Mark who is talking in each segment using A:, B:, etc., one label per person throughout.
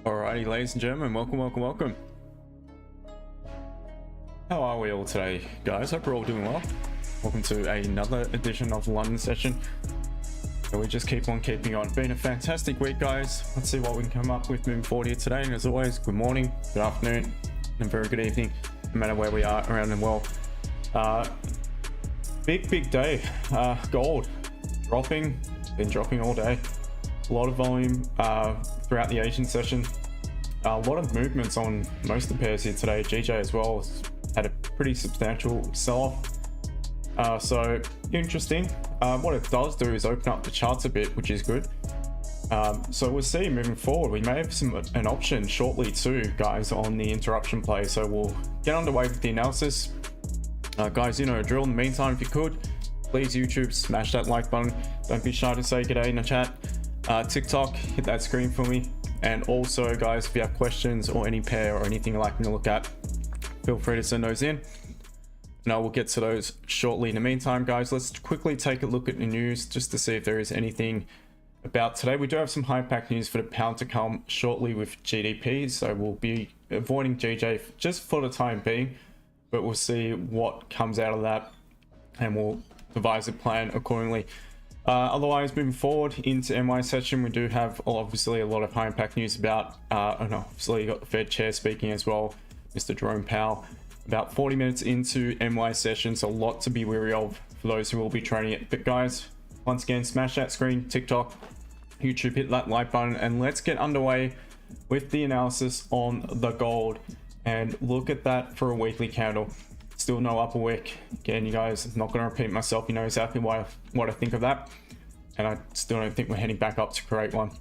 A: Alrighty, ladies and gentlemen, welcome. How are we all today, guys? Hope we're all doing well. Welcome to another edition of London Session. So we just keep on keeping on. Been a fantastic week, guys. Let's see what we can come up with moving forward here today. And as always, good morning, good afternoon, and very good evening, no matter where we are around the world. Big day. Gold dropping, been dropping all day. A lot of volume throughout the Asian session. A lot of movements on most of the pairs here today. GJ as well had a pretty substantial sell-off. So interesting. What it does do is open up the charts a bit, which is good. So we'll see moving forward. We may have an option shortly too, guys, on the interruption play. So we'll get underway with the analysis. Guys, you know the drill. In the meantime, if you could, please YouTube, smash that like button. Don't be shy to say g'day in the chat. TikTok, hit that screen for me. And also, guys, if you have questions or any pair or anything you'd like me to look at, feel free to send those in. And I will get to those shortly. In the meantime, guys, let's quickly take a look at the news just to see if there is anything about today. We do have some high pack news for the pound to come shortly with GDP, so we'll be avoiding GJ just for the time being, but we'll see what comes out of that and we'll devise a plan accordingly. Otherwise, moving forward into MY session, we do have obviously a lot of high impact news about, and obviously you got the Fed chair speaking as well, Mr. Jerome Powell, about 40 minutes into MY session, so a lot to be wary of for those who will be trading it. But guys, once again, smash that screen, TikTok, YouTube, hit that like button, and let's get underway with the analysis on the gold and look at that for a weekly candle. Still no upper wick. Again, you guys, I'm not going to repeat myself. You know exactly what I think of that. And I still don't think we're heading back up to create one.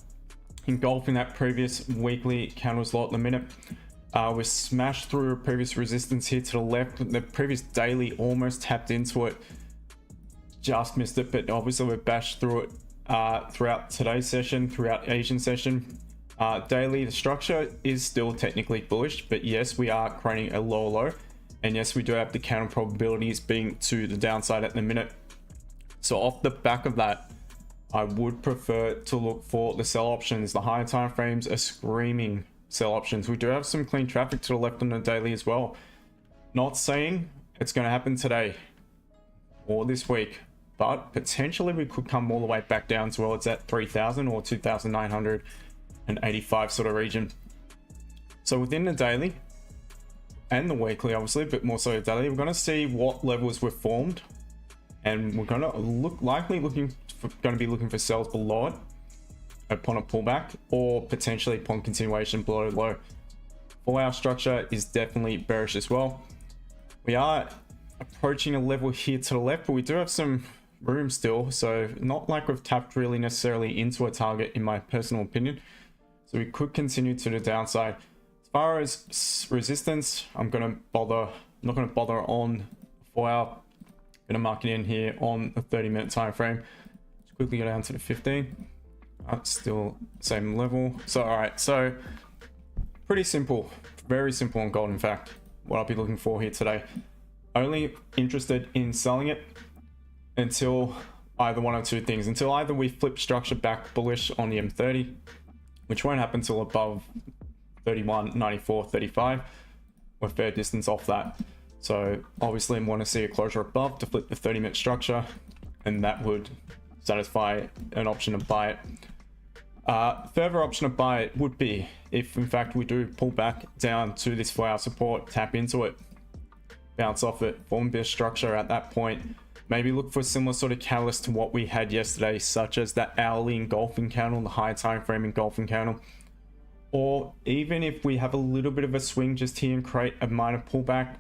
A: Engulfing that previous weekly candles lot in a minute. We smashed through a previous resistance here to the left. The previous daily almost tapped into it. Just missed it, but obviously we've bashed through it throughout today's session, throughout Asian session. Daily, the structure is still technically bullish, but yes, we are creating a lower low. And yes, we do have the counter probabilities being to the downside at the minute. So off the back of that, I would prefer to look for the sell options. The higher time frames are screaming sell options. We do have some clean traffic to the left on the daily as well. Not saying it's going to happen today or this week, but potentially we could come all the way back down to where it's at 3,000 or 2,985 sort of region. So within the daily and the weekly, obviously, but more so daily, we're going to see what levels were formed, and we're going to be looking for sells below it upon a pullback, or potentially upon continuation below low. 4 hour structure is definitely bearish as well. We are approaching a level here to the left, but we do have some room still, so not like we've tapped really necessarily into a target in my personal opinion. So we could continue to the downside. As far as resistance, I'm not going to bother on 4 hour. I'm going to mark it in here on a 30-minute time frame. Just quickly go down to the 15. Still same level. So all right, so pretty simple, very simple on gold. In fact, what I'll be looking for here today, only interested in selling it until either one or two things, until either we flip structure back bullish on the M30, which won't happen till above 31.94.35. we're fair distance off that. So obviously I want to see a closure above to flip the 30-minute structure, and that would satisfy an option to buy it. Further option to buy it would be if in fact we do pull back down to this 4 hour support, tap into it, bounce off it, form a bit of structure at that point, maybe look for a similar sort of catalyst to what we had yesterday, such as that hourly engulfing candle, the high time frame engulfing candle. Or even if we have a little bit of a swing just here and create a minor pullback,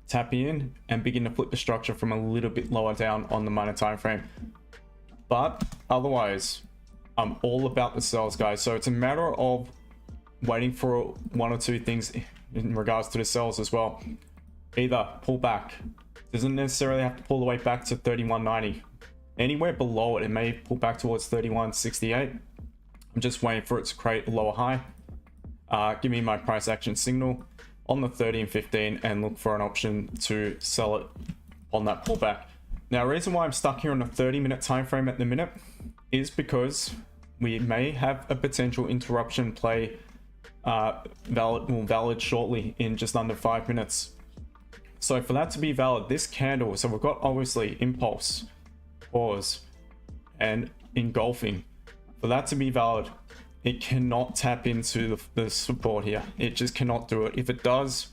A: tap in and begin to flip the structure from a little bit lower down on the minor time frame. But otherwise, I'm all about the sells, guys. So it's a matter of waiting for one or two things in regards to the sells as well. Either pull back, doesn't necessarily have to pull the way back to 31.90. Anywhere below it, it may pull back towards 31.68. I'm just waiting for it to create a lower high. Give me my price action signal on the 30 and 15 and look for an option to sell it on that pullback. Now, the reason why I'm stuck here on a 30-minute time frame at the minute is because we may have a potential interruption play valid shortly in just under 5 minutes. So for that to be valid, this candle, so we've got obviously impulse, pause, and engulfing. For that to be valid, it cannot tap into the support here. It just cannot do it. If it does,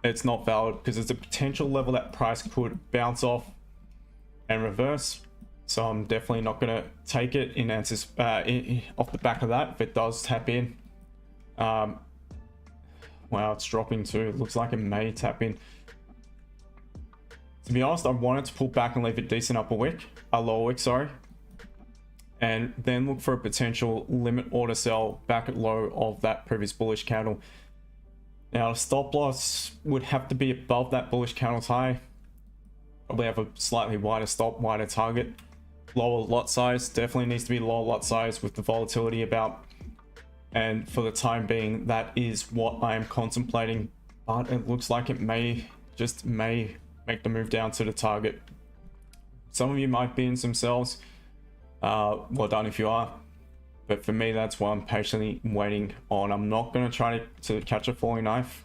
A: it's not valid because there's a potential level that price could bounce off and reverse. So I'm definitely not going to take it in off the back of that. If it does tap in, wow, it's dropping too. It looks like it may tap in. To be honest, I wanted to pull back and leave it decent upper wick, a lower wick, sorry, and then look for a potential limit order sell back at low of that previous bullish candle. Now, the stop loss would have to be above that bullish candle's high. Probably have a slightly wider stop, wider target. Lower lot size, definitely needs to be lower lot size with the volatility about. And for the time being, that is what I am contemplating. But it looks like it may make the move down to the target. Some of you might be in some sells. Well done if you are. But for me, that's why I'm patiently waiting on. I'm not going to try to catch a falling knife.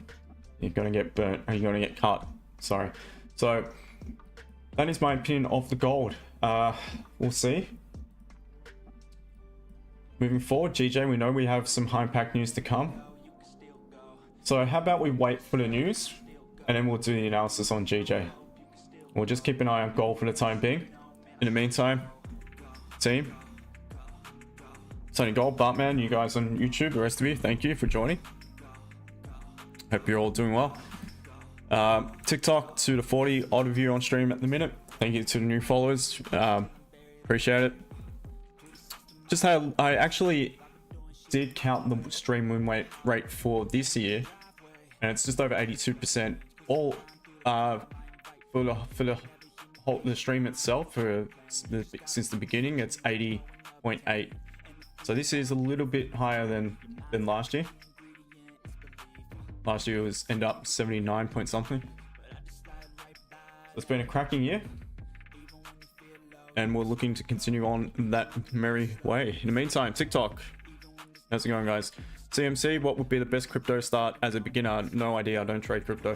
A: You're going to get burnt, or you're going to get cut. Sorry. So that is my opinion of the gold. We'll see. Moving forward, GJ, we know we have some high impact news to come. So how about we wait for the news and then we'll do the analysis on GJ. We'll just keep an eye on gold for the time being. In the meantime, team, Tony Gold, Bartman, you guys on YouTube, the rest of you, thank you for joining. Hope you're all doing well. TikTok to the 40 odd of you on stream at the minute. Thank you to the new followers. Appreciate it. Just how I actually did count the stream win rate for this year, and it's just over 82%. All for the stream itself since the beginning, it's 80.8. So this is a little bit higher than last year. Last year was end up 79 point something. It's been a cracking year, and we're looking to continue on that merry way. In the meantime, TikTok, how's it going, guys? CMC, what would be the best crypto start as a beginner? No idea, I don't trade crypto.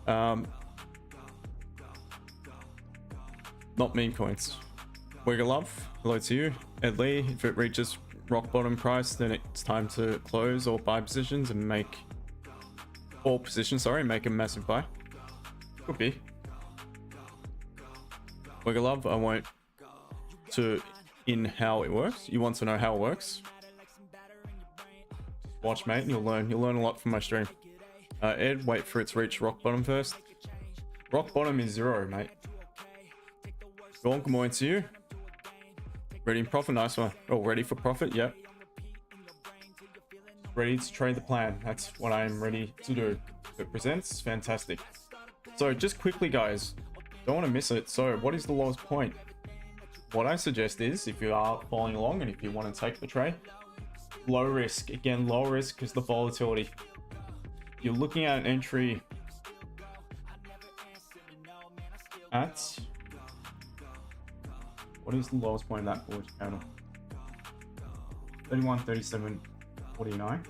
A: Not meme coins. Wigger Love, hello to you. Ed Lee, if it reaches rock bottom price, then it's time to close or buy positions and make make a massive buy. Could be. Wigger Love, I won't in how it works. You want to know how it works? Watch, mate, and you'll learn a lot from my stream. Ed, wait for it to reach rock bottom first. Rock bottom is 0, mate. Dawn, good morning to you. Ready in profit, nice one. Oh, ready for profit, yep. Ready to trade the plan. That's what I am ready to do. If it presents, fantastic. So just quickly, guys, don't want to miss it. So what is the lowest point? What I suggest is, if you are following along and if you want to take the trade, low risk. Again, low risk because the volatility. You're looking at an entry at, what is the lowest point of that bullish candle? 31.37.49.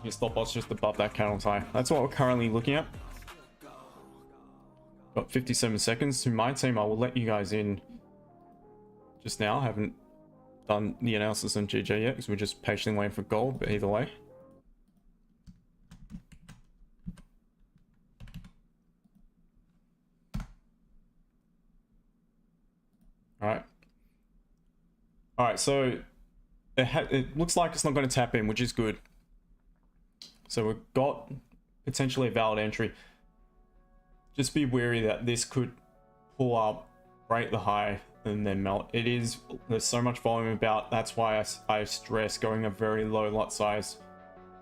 A: Your stop loss just above that candle's high. That's what we're currently looking at. Got 57 seconds to my team. I will let you guys in just now. I haven't done the analysis on GJ yet because we're just patiently waiting for gold, but either way. All right, so it looks like it's not going to tap in, which is good. So we've got potentially a valid entry. Just be wary that this could pull up, break the high, and then melt. There's so much volume about. That's why I stress going a very low lot size.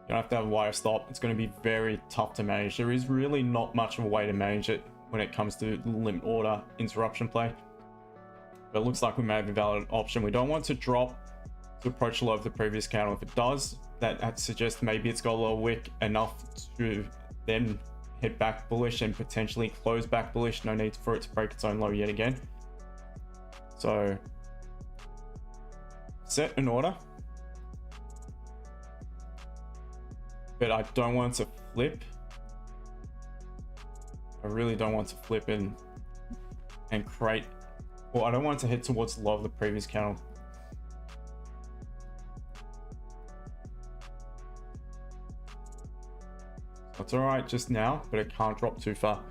A: You don't have to have a wire stop. It's going to be very tough to manage. There is really not much of a way to manage it when it comes to limit order interruption play. But it looks like we may have a valid option. We don't want to drop to approach the low of the previous candle. If it does, that suggests maybe it's got a lower wick enough to then head back bullish and potentially close back bullish. No need for it to break its own low yet again. So set an order, but I don't want to flip. I really don't want to flip and create, well, I don't want to head towards the low of the previous candle. That's all right just now, but it can't drop too far.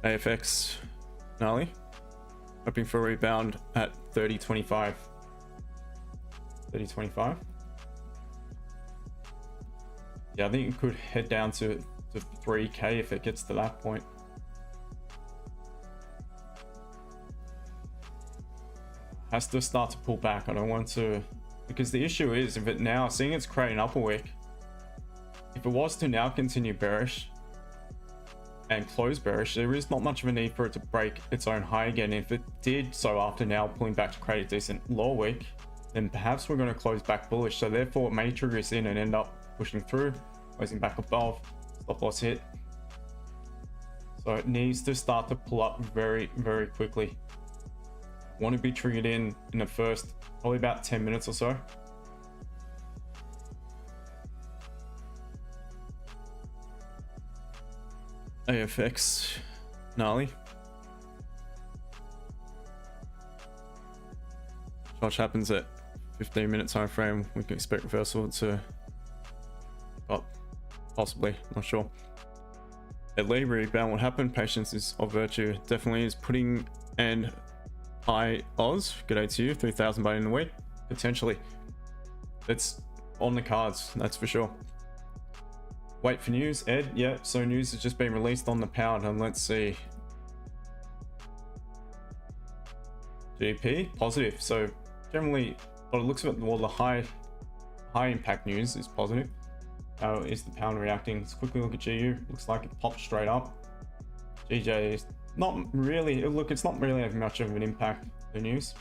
A: AFX gnarly, hoping for a rebound at 30.25. 30.25. Yeah, I think it could head down to 3k if it gets to that point. Has to start to pull back. I don't want to, because the issue is, if it now, seeing it's creating upper wick, if it was to now continue bearish and close bearish, there is not much of a need for it to break its own high again. If it did so after now pulling back to create a decent lower wick, then perhaps we're going to close back bullish. So therefore it may trigger us in and end up pushing through, closing back above, stop loss hit. So it needs to start to pull up very, very quickly. Want to be triggered in the first probably about 10 minutes or so. AFX gnarly. Which happens at 15-minute time frame. We can expect reversal to up, possibly, not sure. At Lee rebound, what happened? Patience is of virtue. Definitely is putting and high Oz. Good day to you. 3,000 by in the week. Potentially. It's on the cards, that's for sure. Wait for news, Ed. Yeah, so news has just been released on the pound, and let's see. GP positive. So generally, what it looks at, well, the high impact news is positive. How is the pound reacting? Let's quickly look at GU. Looks like it popped straight up. GJ is not really, look, it's not really having much of an impact, the news.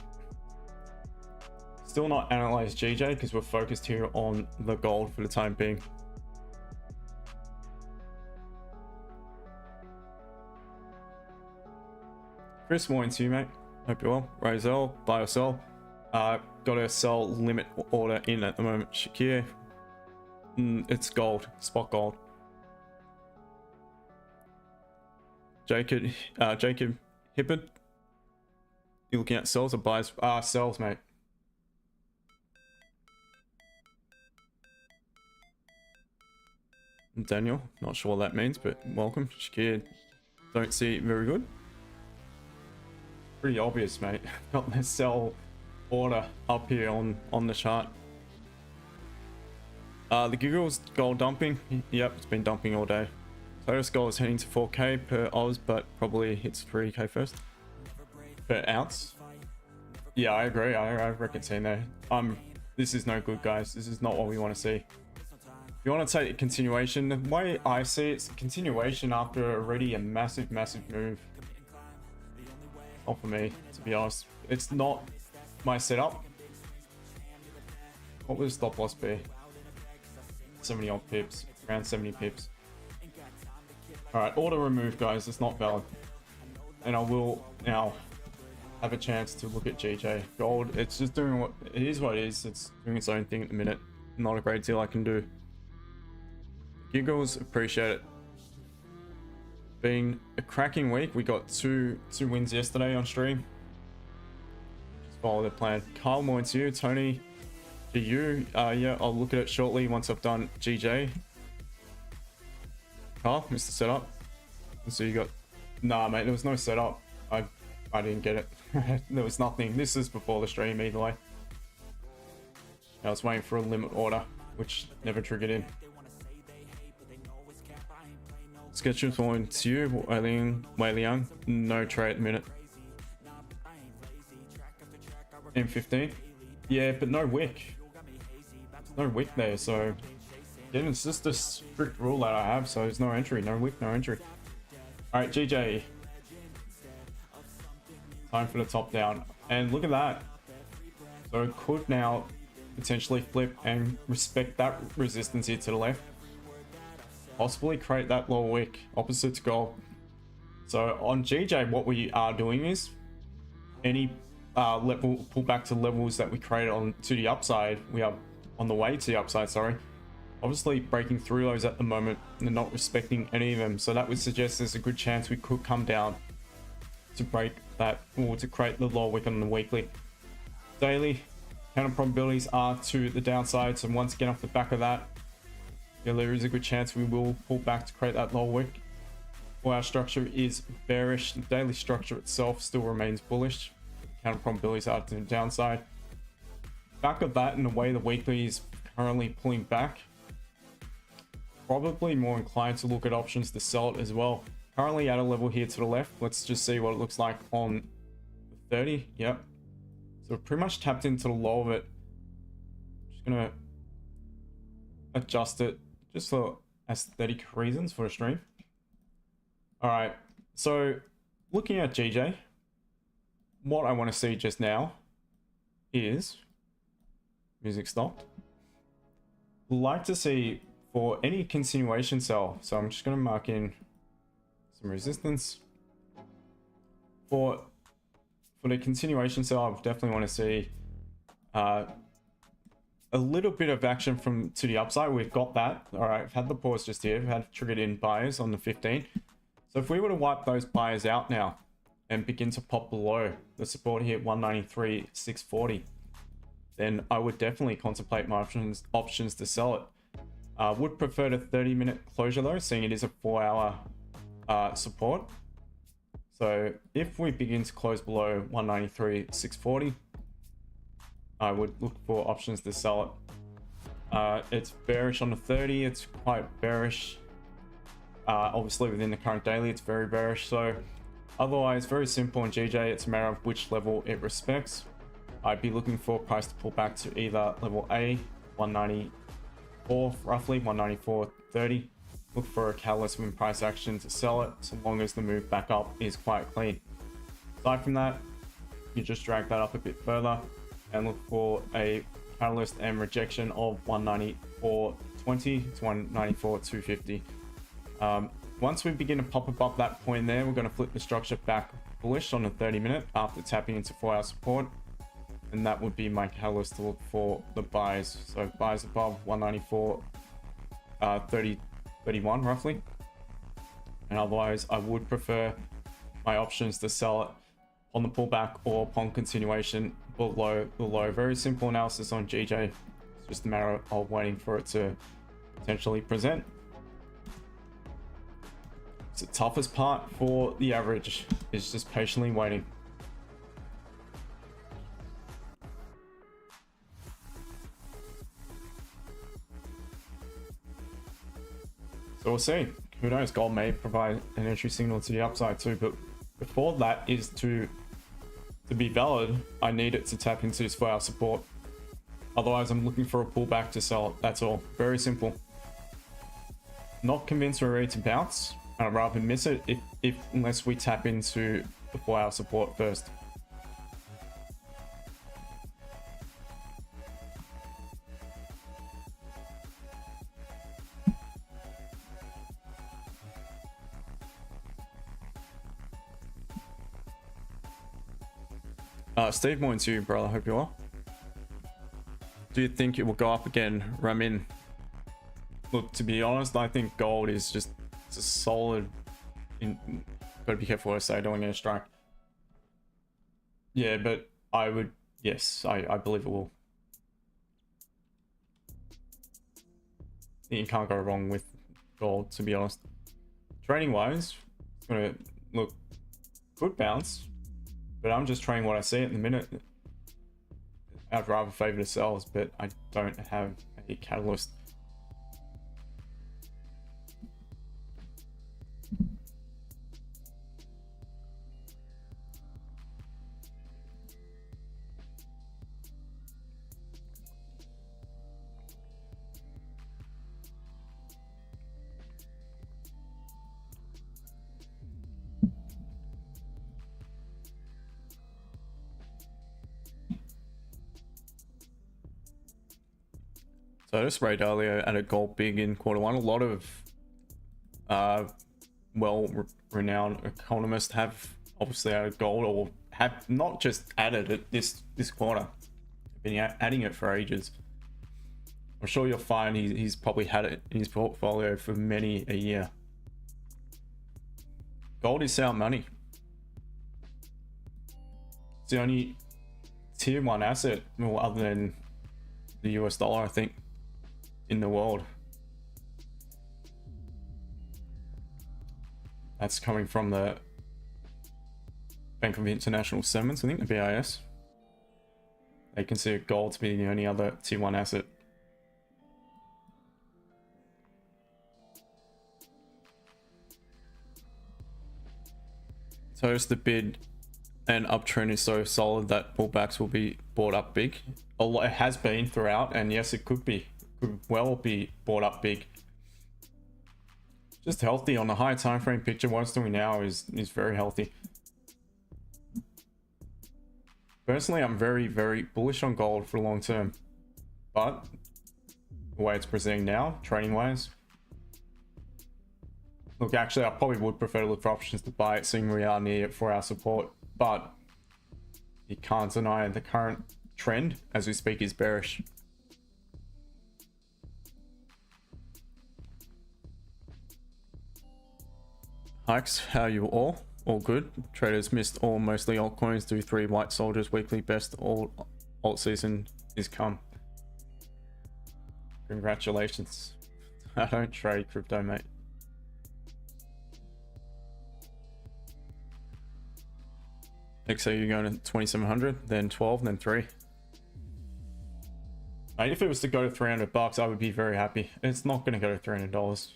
A: Still not analyze GJ because we're focused here on the gold for the time being. Chris, morning to you, mate. Hope you're well. Roselle, buy or sell. Got a sell limit order in at the moment. Shakir, it's gold, spot gold. Jacob Hibbard, you looking at sells or buys? Sells, mate. Daniel, not sure what that means, but welcome. Shakir, don't see it very good. Pretty obvious, mate. Got the sell order up here on the chart. The Google's gold dumping. Yep, it's been dumping all day. Total gold is heading to 4k per Oz, but probably hits 3k first per ounce. Yeah, I agree. I reckon seeing there. This is no good, guys. This is not what we want to see. If you want to take a continuation, the way I see it's a continuation after already a massive move. Not for me, to be honest. It's not my setup. What would stop loss be? 70 odd pips, around 70 pips. Alright, order removed, guys. It's not valid. And I will now have a chance to look at GJ. Gold, it's just doing what it is. It's doing its own thing at the minute. Not a great deal I can do. Giggles, appreciate it. Been a cracking week. We got two wins yesterday on stream. Just follow the plan. Kyle, more to you. Tony, to you. Yeah, I'll look at it shortly once I've done GJ. Carl, missed the setup. So you got, nah, mate, there was no setup. I didn't get it. There was nothing. This is before the stream either way. I was waiting for a limit order, which never triggered in. Sketches point to you, Wei Liang. No trade at the minute. M15. Yeah, but no wick. No wick there, so again, it's just a strict rule that I have, so there's no entry, no wick, no entry. Alright, GJ. Time for the top down. And look at that. So it could now potentially flip and respect that resistance here to the left. Possibly create that lower wick opposite to gold. So on GJ, what we are doing is any level pull back to levels that we created on to the upside, we are on the way to the upside, sorry. Obviously breaking through those at the moment and not respecting any of them. So that would suggest there's a good chance we could come down to break that or to create the lower wick on the weekly. Daily counter probabilities are to the downside. So once again, off the back of that, yeah, there is a good chance we will pull back to create that lower wick. Well, our structure is bearish. The daily structure itself still remains bullish. Counter probabilities are to the downside. Back of that, in the way the weekly is currently pulling back, probably more inclined to look at options to sell it as well. Currently at a level here to the left. Let's just see what it looks like on 30. Yep. So pretty much tapped into the low of it. Just gonna adjust it just for aesthetic reasons for the stream. All right, so looking at GJ, what I want to see just now is music stopped. Like to see for any continuation sell. So I'm just going to mark in some resistance for the continuation sell. I definitely want to see a little bit of action from to the upside. We've got that. All right, I've had the pause just here. We've had triggered in buyers on the 15. So if we were to wipe those buyers out now and begin to pop below the support here at 193.640, then I would definitely contemplate my options to sell it. Would prefer the 30-minute closure though, seeing it is a 4-hour support. So if we begin to close below 193.640, I would look for options to sell it. It's bearish on the 30. It's quite bearish. Obviously within the current daily, it's very bearish. So otherwise, very simple on GJ. It's a matter of which level it respects. I'd be looking for price to pull back to either level A, 194, roughly 194.30. Look for a catalyst within price action to sell it, so long as the move back up is quite clean. Aside from that, you just drag that up a bit further and look for a catalyst and rejection of 194.20 to 194.250. Once we begin to pop above that point there, we're going to flip the structure back bullish on the 30-minute after tapping into 4-hour support, and that would be my catalyst to look for the buys. So buys above 194.31 roughly, and otherwise I would prefer my options to sell it on the pullback or upon continuation below the low. Very simple analysis on GJ. It's just a matter of waiting for it to potentially present. It's the toughest part for the average, is just patiently waiting. So we'll see. Who knows? Gold may provide an entry signal to the upside too, but before that is to be valid, I need it to tap into this 4-hour support. Otherwise, I'm looking for a pullback to sell it. That's all. Very simple. Not convinced we're ready to bounce. I'd rather miss it unless we tap into the 4-hour support first. Steve, morning to you, brother. Hope you're well. Do you think it will go up again, Ramin? Look, to be honest, I think gold is just a solid. Gotta be careful what I say. I don't want to get a strike. Yeah, but I would. Yes, I believe it will. You can't go wrong with gold, to be honest. Trading wise, it's gonna look good bounce. But I'm just trading what I see at the minute. I'd rather favor the sells, but I don't have a catalyst. So this Ray Dalio added gold big in Q1. A lot of well-renowned economists have obviously added gold, or have not just added it this quarter. Been adding it for ages. I'm sure you'll find he's probably had it in his portfolio for many a year. Gold is sound money. It's the only tier 1 asset, well, other than the US dollar, I think, in the world. That's coming from the Bank of International Settlements, I think, the BIS. They consider gold to be the only other tier 1 asset. So just the bid and uptrend is so solid that pullbacks will be bought up big. It has been throughout, and yes, it could well be bought up big. Just healthy on the high time frame picture. What it's doing now is very healthy. Personally, I'm very bullish on gold for the long term, but the way it's presenting now, trading wise, look, actually I probably would prefer to look for options to buy it, seeing we are near 4-hour support, but you can't deny the current trend as we speak is bearish. Hikes, how are you all? All good. Traders missed all mostly altcoins. Do 3 white soldiers weekly. Best all alt season is come. Congratulations. I don't trade crypto, mate. XAU going to 2700, then 12, then 3. Mate, if it was to go to $300, I would be very happy. It's not going to go to $300.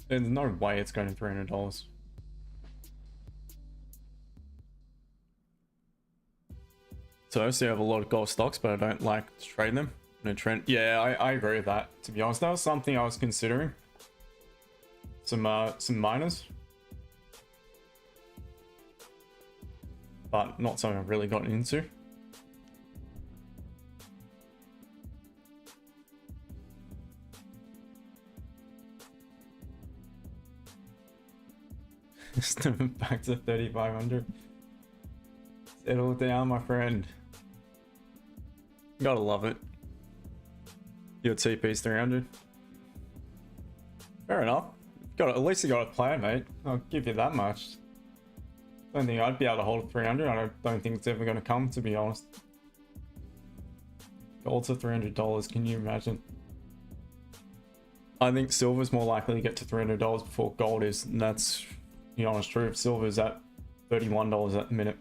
A: There's no way it's going to $300. So I also have a lot of gold stocks, but I don't like to trade them in a trend. Yeah, I agree with that. To be honest, that was something I was considering. Some miners, but not something I've really gotten into. Back to 3,500. Settle down, my friend. Gotta love it. Your TP's 300. Fair enough. At least you got a plan, mate. I'll give you that much. Don't think I'd be able to hold 300. I don't think it's ever going to come, to be honest. Gold to $300. Can you imagine? I think silver's more likely to get to $300 before gold is, and that's the honest truth. Silver's at $31 at the minute.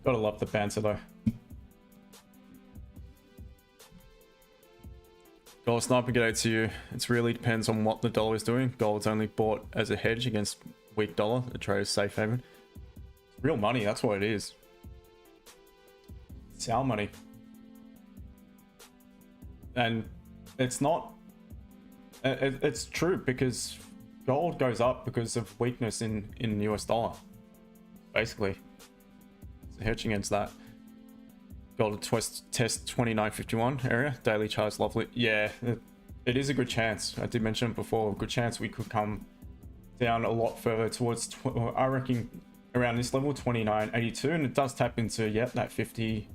A: Gotta love the banter though. Gold sniper, g'day to you. It really depends on what the dollar is doing. Gold's only bought as a hedge against weak dollar. The trader's safe haven. Real money, that's what it is. It's our money. And it's not... It's true, because gold goes up because of weakness in the US dollar. Basically. It's a hedge against that. Gold to test 29.51 area. Daily charge lovely. Yeah, it is a good chance. I did mention it before. A good chance we could come down a lot further towards, I reckon, around this level, 29.82. And it does tap into, yeah, that 50,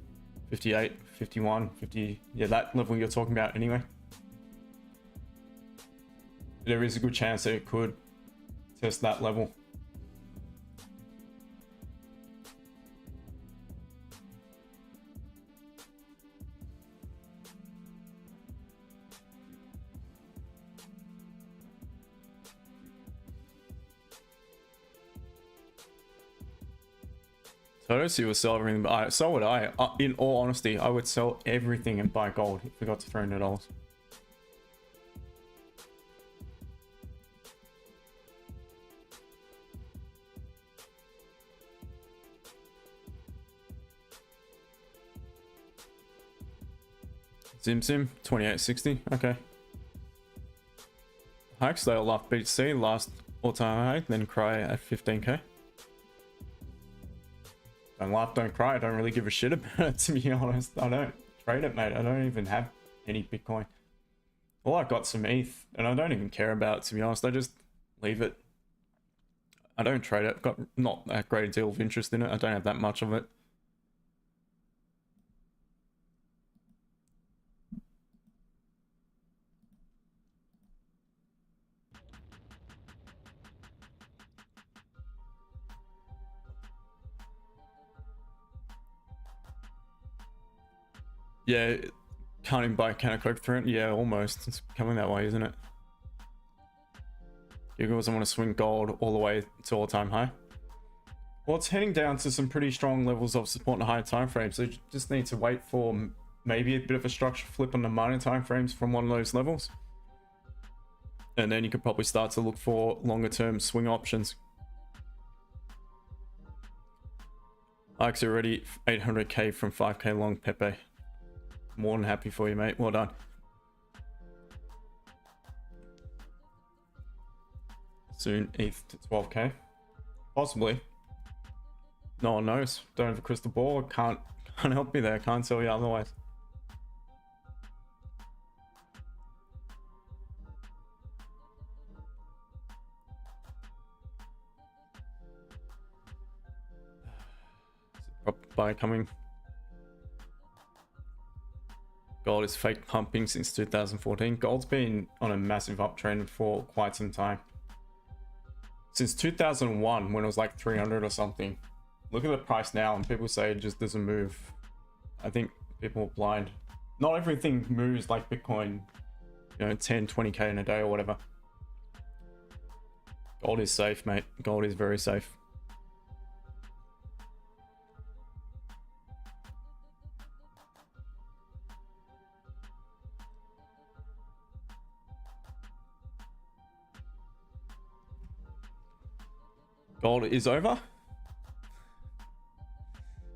A: 58, 51, 50. Yeah, that level you're talking about anyway. There is a good chance that it could test that level. So I don't see you would sell everything, but so would I. In all honesty, I would sell everything and buy gold if we got to $300. Sim 2860. Okay. Hikes, they'll love BTC last all time high, then cry at 15k. Don't laugh, don't cry. I don't really give a shit about it, to be honest. I don't trade it, mate. I don't even have any Bitcoin. Well, I got some ETH, and I don't even care about it, to be honest. I just leave it. I don't trade it. I've got not a great deal of interest in it. I don't have that much of it. Yeah, can't even buy a can of Coke through it. Yeah, almost. It's coming that way, isn't it? Google doesn't want to swing gold all the way to all-time high. Well, it's heading down to some pretty strong levels of support in a higher time frame, so you just need to wait for maybe a bit of a structure flip on the minor time frames from one of those levels, and then you could probably start to look for longer term swing options. Ike's already 800k from 5k long. Pepe, more than happy for you, mate. Well done. Soon ETH to 12k, possibly. No one knows. Don't have a crystal ball. Can't help me there. Can't tell you otherwise. Buy coming. Gold is fake pumping since 2014. Gold's been on a massive uptrend for quite some time. Since 2001, when it was like 300 or something. Look at the price now, and people say it just doesn't move. I think people are blind. Not everything moves like Bitcoin, you know, 10, 20k in a day or whatever. Gold is safe, mate. Gold is very safe. Gold is over.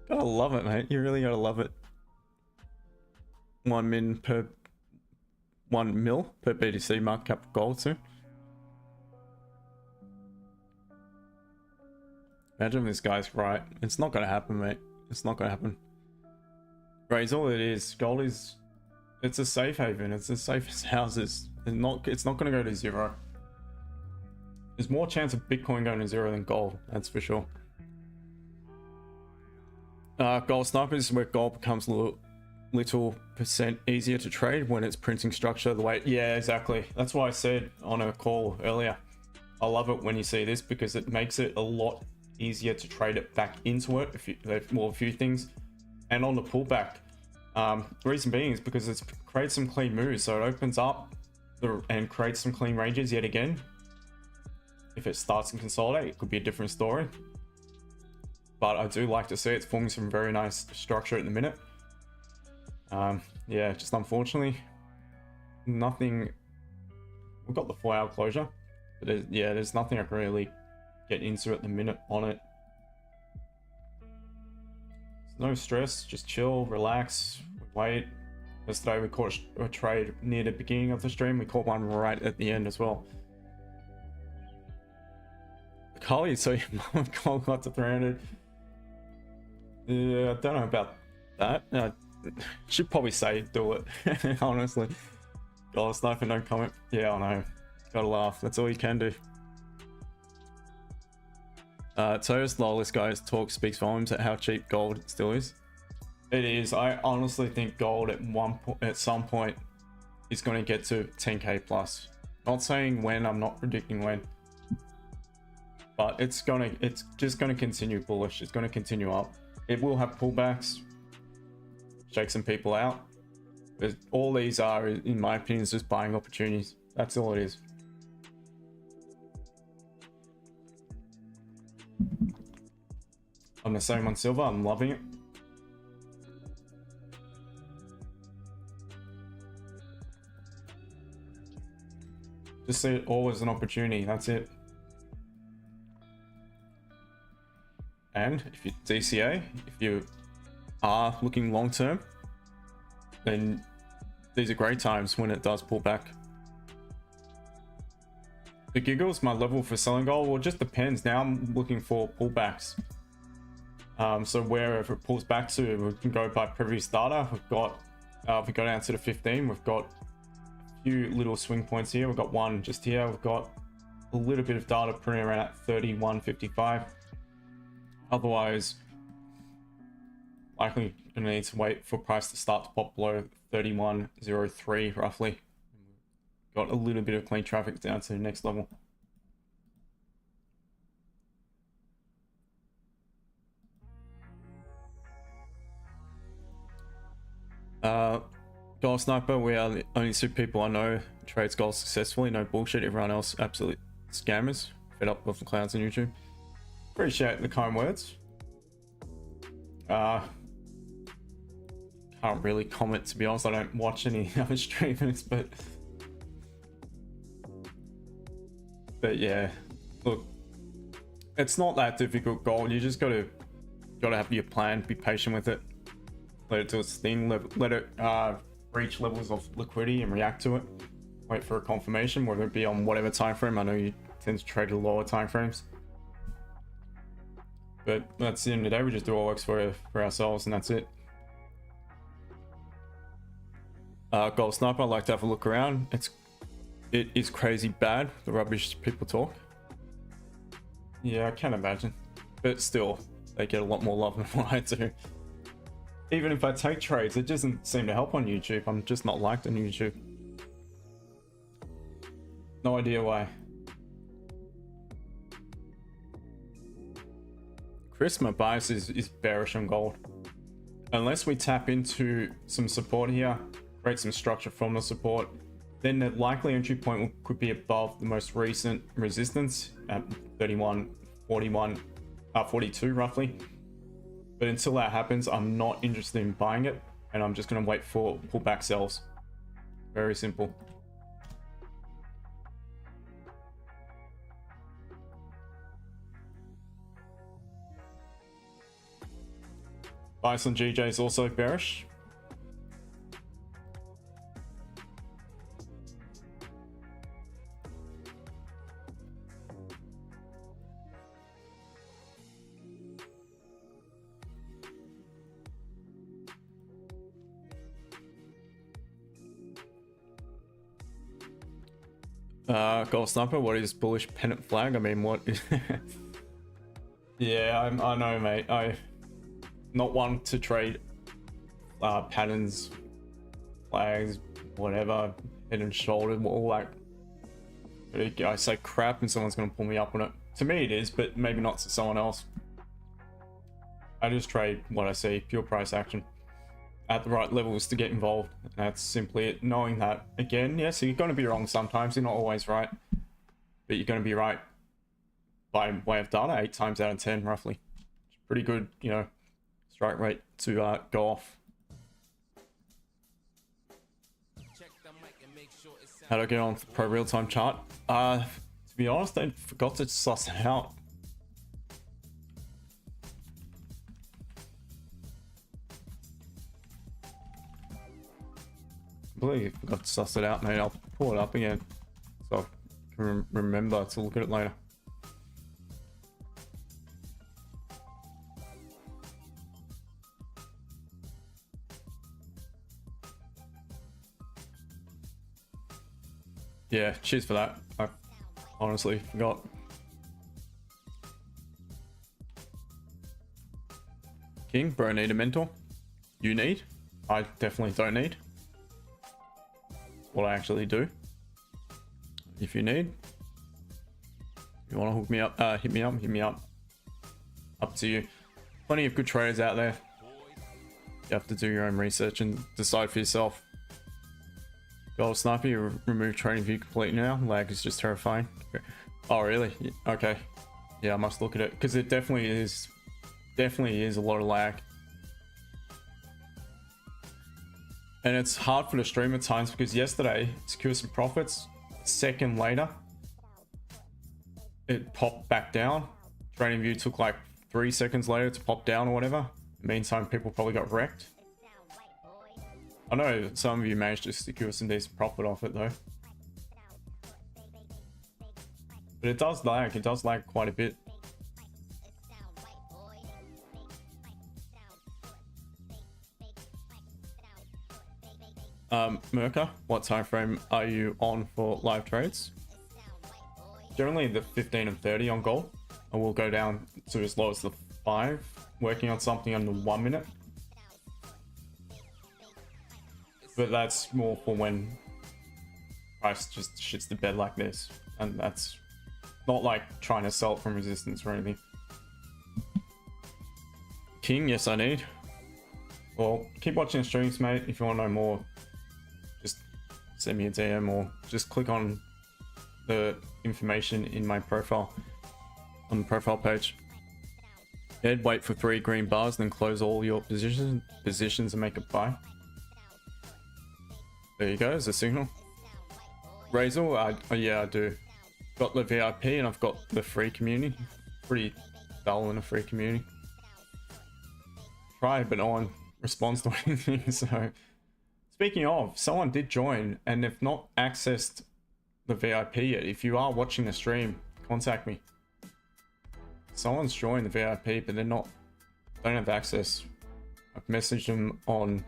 A: Gotta love it, mate. You really gotta love it. 1 mil per BTC market cap of gold soon. Imagine if this guy's right. It's not gonna happen, mate. It's not gonna happen. Right, all it is. Gold is, it's a safe haven. It's as safe as houses. It's not gonna go to zero. There's more chance of Bitcoin going to zero than gold, that's for sure. Gold snipers is where gold becomes a little percent easier to trade when it's printing structure the way. Yeah, exactly. That's why I said on a call earlier, I love it when you see this because it makes it a lot easier to trade it back into it. A few things, and on the pullback, the reason being is because it's creates some clean moves, so it opens up and creates some clean ranges yet again. If it starts to consolidate, it could be a different story. But I do like to see it's forming some very nice structure at the minute. Yeah, just unfortunately, nothing. We've got the 4-hour closure, but there's nothing I can really get into at the minute on it. There's no stress, just chill, relax, wait. Yesterday we caught a trade near the beginning of the stream. We caught one right at the end as well. Carly, so your mom got to 300. Yeah, I don't know about that. Should probably say do it. Honestly. Oh, sniper, no comment. Yeah, I know. Gotta laugh. That's all you can do. Toast lol, this guy's talk speaks volumes at how cheap gold still is. It is. I honestly think gold at some point is going to get to 10k plus. Not saying when. I'm not predicting when. But it's just gonna continue bullish. It's gonna continue up. It will have pullbacks, shake some people out. But all these are, in my opinion, just buying opportunities. That's all it is. I'm the same on silver. I'm loving it. Just see it all as an opportunity. That's it. And if you DCA, if you are looking long term, then these are great times when it does pull back. The giggles, my level for selling gold, well, it just depends. Now I'm looking for pullbacks. So wherever it pulls back to, we can go by previous data. We've got, if we go down to the 15, we've got a few little swing points here. We've got one just here. We've got a little bit of data printing around at 31.55. Otherwise, likely gonna need to wait for price to start to pop below 31.03 roughly. Got a little bit of clean traffic down to the next level. Gold Sniper, we are the only two people I know trades gold successfully. No bullshit. Everyone else absolute scammers. Fed up with the clowns on YouTube. Appreciate the kind words. Can't really comment, to be honest. I don't watch any other streamers, but yeah, look, it's not that difficult gold. You just gotta have your plan, be patient with it, let it do its thing, let it reach levels of liquidity and react to it, wait for a confirmation, whether it be on whatever time frame. I know you tend to trade at lower time frames, but that's the end of the day. We just do what works for ourselves, and that's it. Gold Sniper, I'd like to have a look around. It is crazy bad, the rubbish people talk. Yeah, I can imagine, but still, they get a lot more love than what I do. Even if I take trades, it doesn't seem to help on YouTube. I'm just not liked on YouTube. No idea why. Chris, my bias is bearish on gold. Unless we tap into some support here, create some structure from the support, then the likely entry point could be above the most recent resistance at 42 roughly. But until that happens, I'm not interested in buying it, and I'm just going to wait for pullback sells. Very simple. Bias on GJ is also bearish. Gold Sniper, what is bullish pennant flag? I mean, what is... Yeah, I know, mate. I not one to trade patterns, flags, whatever, head and shoulder, all like, I say crap and someone's gonna pull me up on it. To me it is, but maybe not to someone else. I just trade what I see, pure price action at the right levels to get involved. That's simply it. Knowing that, again, yes, you're going to be wrong sometimes. You're not always right, but you're going to be right by way of data 8 times out of 10 roughly. It's pretty good, you know, strike rate to go off. How do I get on the pro real-time chart? To be honest, I forgot to suss it out. I completely forgot to suss it out, mate. I'll pull it up again so I can remember to look at it later. Yeah, cheers for that. I honestly forgot. King, bro, need a mentor? You need? I definitely don't need. What I actually do. If you need, you want to hook me up, hit me up. Up to you. Plenty of good traders out there. You have to do your own research and decide for yourself. Gold Sniper, you remove trading view completely now. Lag is just terrifying. Oh really? Okay. Yeah, I must look at it because it definitely is a lot of lag. And it's hard for the stream at times because yesterday, secure some profits. Second later, it popped back down. Trading view took like 3 seconds later to pop down or whatever. Meantime, people probably got wrecked. I know some of you managed to secure some decent profit off it though. But it does lag quite a bit. Merca, what time frame are you on for live trades? Generally the 15 and 30 on gold. I will go down to as low as the 5, working on something under 1 minute. But that's more for when price just shits the bed like this, and that's not like trying to sell it from resistance or anything. King, yes I need. Well, keep watching the streams, mate. If you want to know more, just send me a DM or just click on the information in my profile on the profile page. Ed, wait for 3 green bars, then close all your positions and make a buy. There you go, there's a signal. Razor, yeah, I do. Got the VIP and I've got the free community. Pretty dull in a free community. Try, but no one responds to anything. So, speaking of, someone did join and they've not accessed the VIP yet. If you are watching the stream, contact me. Someone's joined the VIP, but don't have access. I've messaged them on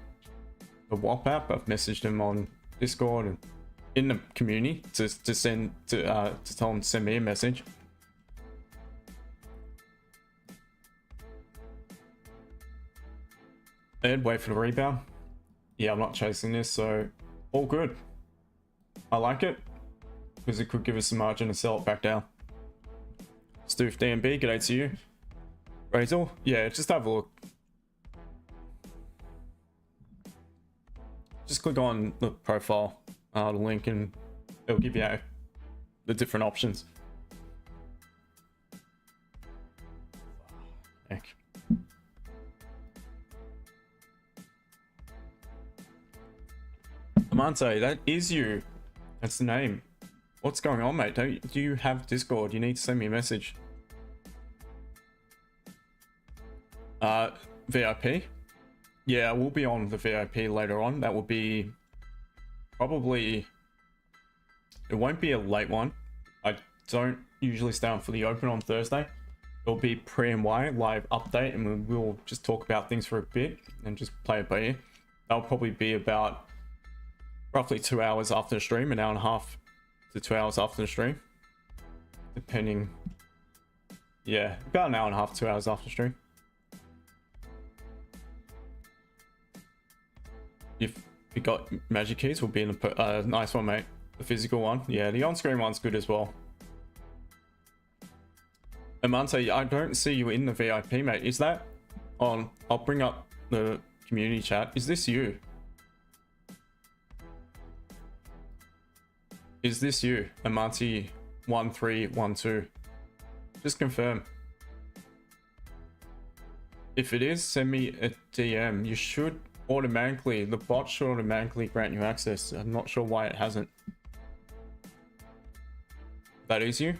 A: the WhatsApp app. I've messaged them on Discord and in the community to tell them to send me a message. Ed, wait for the rebound. Yeah, I'm not chasing this, so all good. I like it because it could give us some margin to sell it back down. Stoof DMB, g'day to you. Razor, yeah, just have a look. Just click on the profile, the link, and it'll give you the different options. Heck. Amante, that is you. That's the name. What's going on, mate? Do you have Discord? You need to send me a message. VIP? Yeah, we'll be on the VIP later on. That will be probably... It won't be a late one. I don't usually stay on for the open on Thursday. It'll be pre-MY live update, and we'll just talk about things for a bit and just play it by ear. That'll probably be about roughly 2 hours after the stream, an hour and a half to 2 hours after the stream, depending. Yeah, about an hour and a half, 2 hours after the stream. If you got MagicKeys, will be in the nice one, mate. The physical one, yeah, the on-screen one's good as well. Amante, I don't see you in the VIP, mate. Is that on? I'll bring up the community chat. Is this you? Is this you, Amante 1312? Just confirm. If it is, send me a DM. You should automatically, the bot should automatically grant you access. I'm not sure why it hasn't. That is you?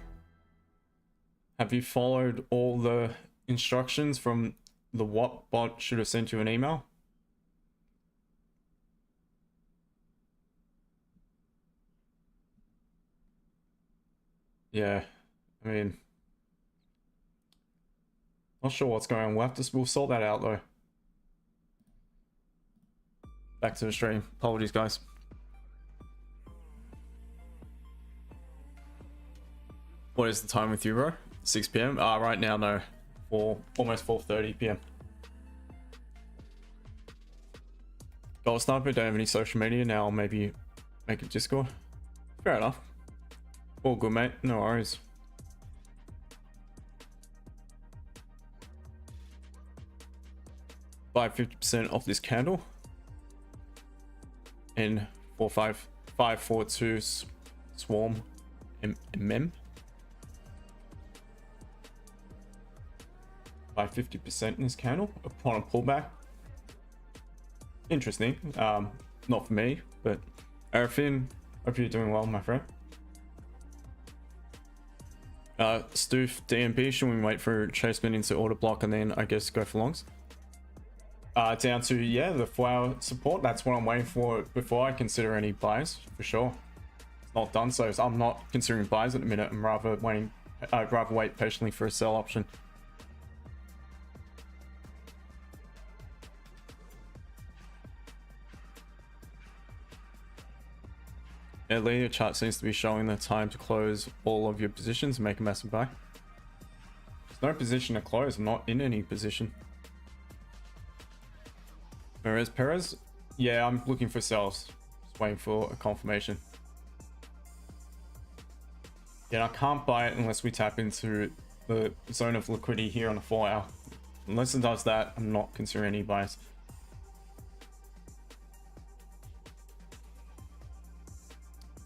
A: Have you followed all the instructions from the what bot should have sent you an email? Yeah, I mean, not sure what's going on. We'll sort that out though. Back to the stream. Apologies, guys. What is the time with you, bro? 6 p.m. Right now, no. Almost 4:30 p.m. Gold Sniper, don't have any social media now. Maybe make a Discord. Fair enough. All good, mate. No worries. Buy 50% off this candle. In 45542 Swarm MM. Buy 50% in this candle upon a pullback. Interesting. Not for me, but Arafin, hope you're doing well, my friend. Stoof DMP, should we wait for Chaseman into order block and then I guess go for longs? Down to, yeah, the 4-hour support. That's what I'm waiting for before I consider any buys, for sure. It's not done, so I'm not considering buys at the minute. I'm rather waiting. I'd rather wait patiently for a sell option. Yeah, your chart seems to be showing the time to close all of your positions and make a massive buy. There's no position to close. I'm not in any position. Whereas Perez, yeah, I'm looking for sells. Just waiting for a confirmation. Yeah, I can't buy it unless we tap into the zone of liquidity here on the 4 hour. Unless it does that, I'm not considering any buys.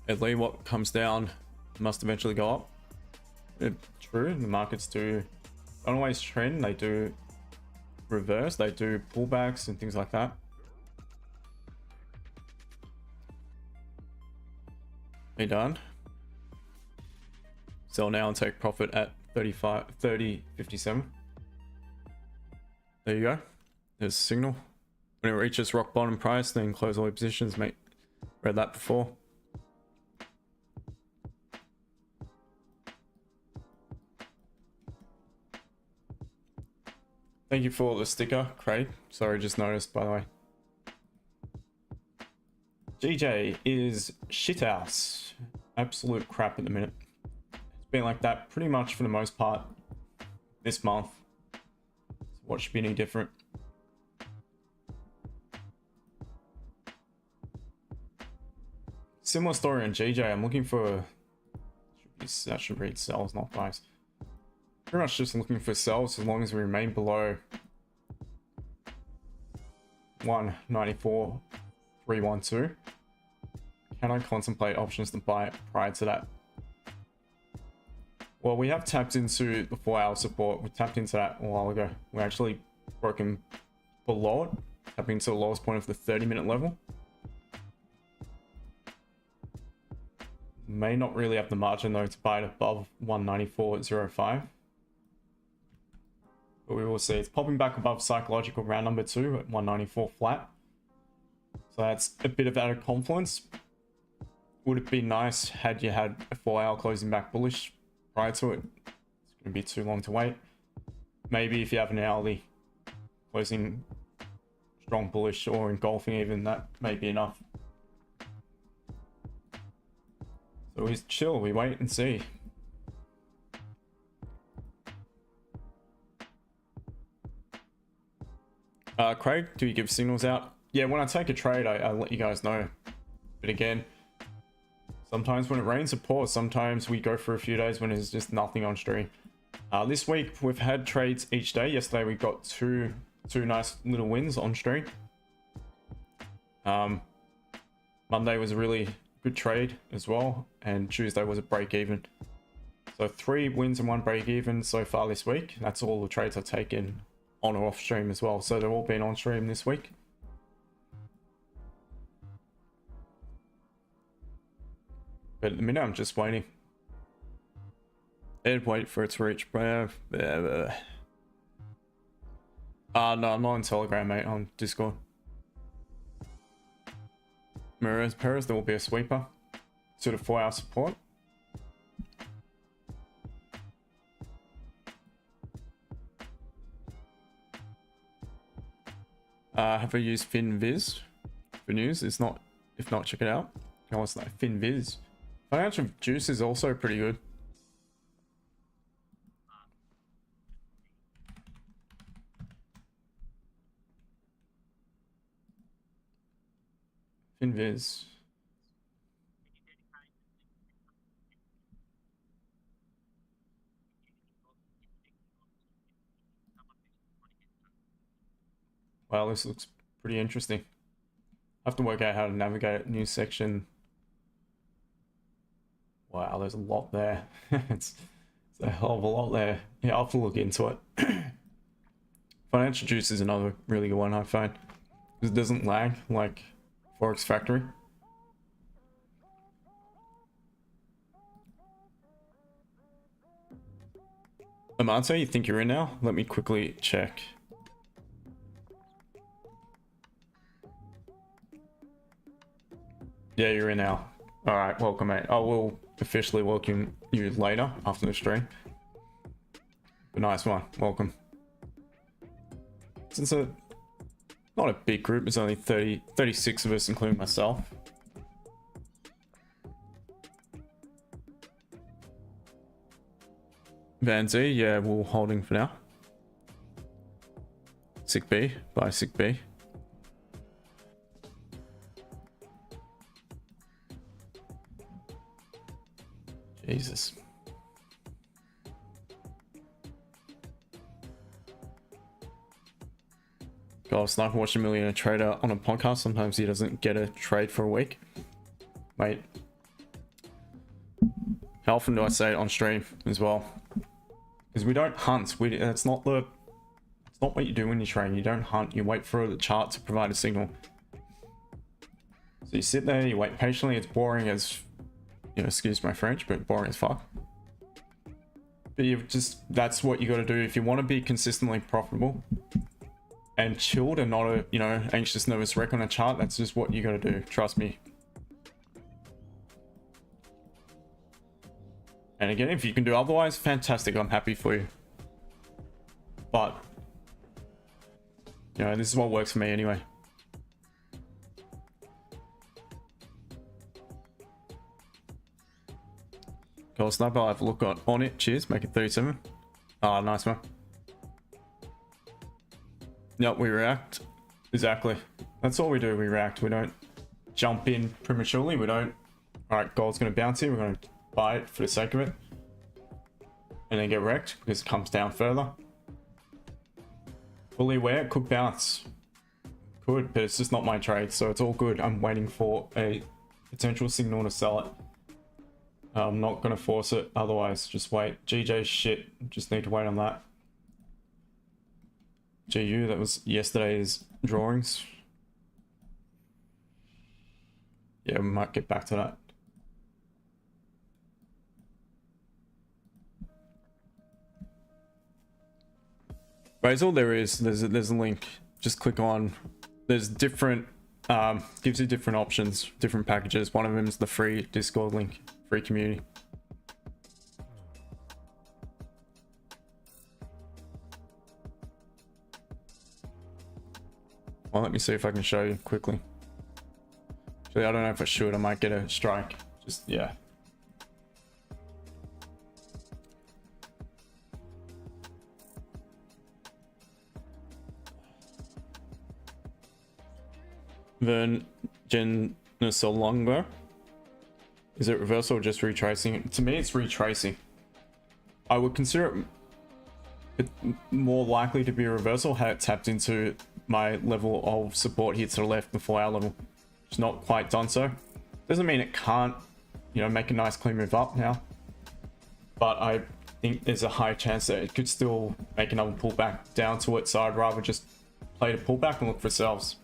A: At least what comes down must eventually go up. True, the markets don't always trend. They do reverse, they do pullbacks and things like that. Are you done? Sell now and take profit at 30.57. There you go. There's a signal. When it reaches rock bottom price, then close all your positions, mate. Read that before. Thank you for the sticker, Craig. Sorry, just noticed, by the way. GJ is shithouse. Absolute crap at the minute. It's been like that pretty much for the most part this month. So what should be any different? Similar story on GJ. I'm looking for... that should read sells, not buys. Pretty much just looking for sells as long as we remain below 194.312. Can I contemplate options to buy it prior to that? Well, we have tapped into the 4 hour support. We tapped into that a while ago. We're actually broken below it, tapping into the lowest point of the 30-minute level. May not really have the margin though to buy it above 194.05. But we will see. It's popping back above psychological round number 2 at 194 flat. So that's a bit of added confluence. Would it be nice had you had a 4 hour closing back bullish prior to it? It's going to be too long to wait. Maybe if you have an hourly closing strong bullish or engulfing even, that may be enough. So we chill, we wait and see. Craig, do you give signals out? Yeah, when I take a trade, I let you guys know. But again, sometimes when it rains, it pours. Sometimes we go for a few days when there's just nothing on stream. This week, we've had trades each day. Yesterday, we got two nice little wins on stream. Monday was a really good trade as well. And Tuesday was a break even. So 3 wins and 1 break even so far this week. That's all the trades I've taken on or off stream as well. So they've all been on stream this week. But at the minute, I'm just waiting. I'd wait for it to reach. No, I'm not on Telegram, mate. On Discord. Perez, there will be a sweeper. Sort of 4 hour support. Have I used FinViz for news? It's not. If not, check it out. Oh, it's like FinViz. Financial Juice is also pretty good. FinViz. Wow, this looks pretty interesting. I have to work out how to navigate a new section. Wow, there's a lot there. it's a hell of a lot there. Yeah, I'll have to look into it. Financial Juice is another really good one I find. It doesn't lag like Forex Factory. Amante, you think you're in now? Let me quickly check. Yeah, you're in now. All right, welcome, mate. I will officially welcome you later after the stream. But nice one, welcome. Since it's not a big group, it's only 36 of us, including myself. Van Z, yeah, we're holding for now. B, buy B. Jesus. God, Sniper watched a millionaire trader on a podcast. Sometimes he doesn't get a trade for a week. Wait. How often do I say it on stream as well? Because we don't hunt. It's not what you do when you train. You don't hunt. You wait for the chart to provide a signal. So you sit there, you wait patiently. It's boring as, you know, excuse my French, but boring as fuck. But that's what you got to do if you want to be consistently profitable and chilled and not a, you know, anxious, nervous wreck on a chart. That's just what you got to do. Trust me. And again, if you can do otherwise, fantastic. I'm happy for you. But, you know, this is what works for me anyway. Gold Sniper, I'll have a look on it. Cheers, make it 37. Ah, nice one. Yep, we react. Exactly. That's all we do, we react. We don't jump in prematurely. We don't, alright, gold's going to bounce here. We're going to buy it for the sake of it. And then get wrecked because it comes down further. Fully aware, it could bounce. Could, but it's just not my trade, so it's all good. I'm waiting for a potential signal to sell it. I'm not going to force it otherwise. Just wait. GJ shit. Just need to wait on that. GU, that was yesterday's drawings. Yeah, we might get back to that. Basil, there's a link. Just click on. There's different, gives you different options, different packages. One of them is the free Discord link, free community. Well, let me see if I can show you quickly. Actually, I don't know if I should. I might get a strike. Just, yeah. Vern Genesolongo. Is it reversal or just retracing? To me, it's retracing. I would consider it more likely to be a reversal had it tapped into my level of support here to the left before our level. It's not quite done so. Doesn't mean it can't, you know, make a nice clean move up now. But I think there's a high chance that it could still make another pullback down to it. So I'd rather just play the pullback and look for selves.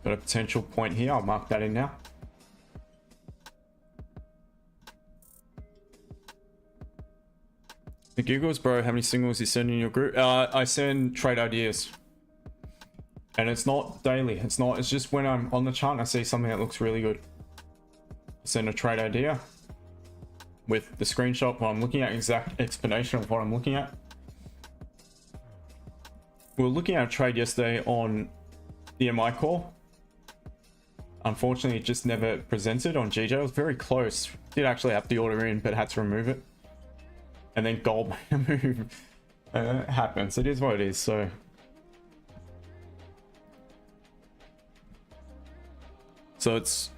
A: Got a potential point here. I'll mark that in now. The Googles, bro, how many signals you send in your group? I send trade ideas. And it's not daily. It's just when I'm on the chart and I see something that looks really good. I send a trade idea with the screenshot what I'm looking at, exact explanation of what I'm looking at. We were looking at a trade yesterday on the MI call. Unfortunately, it just never presented on GJ. It was very close. Did actually have the order in, but had to remove it. And then gold made a move. It happens. It is what it is. So it's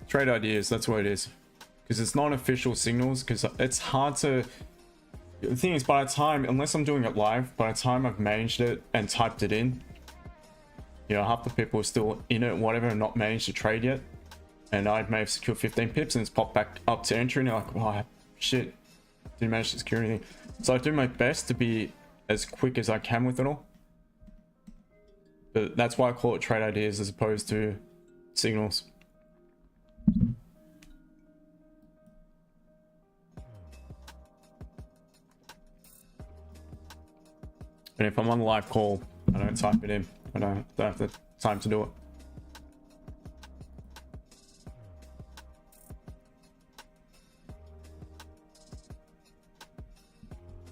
A: trade ideas. That's what it is. Because it's not official signals. Because it's hard to. The thing is, by the time, unless I'm doing it live, by the time I've managed it and typed it in, you know, half the people are still in it, whatever, and not managed to trade yet. And I may have secured 15 pips and it's popped back up to entry, and you're like, oh shit, didn't manage to secure anything. So I do my best to be as quick as I can with it all. But that's why I call it trade ideas as opposed to signals. And if I'm on the live call, I don't type it in. I don't have the time to do it.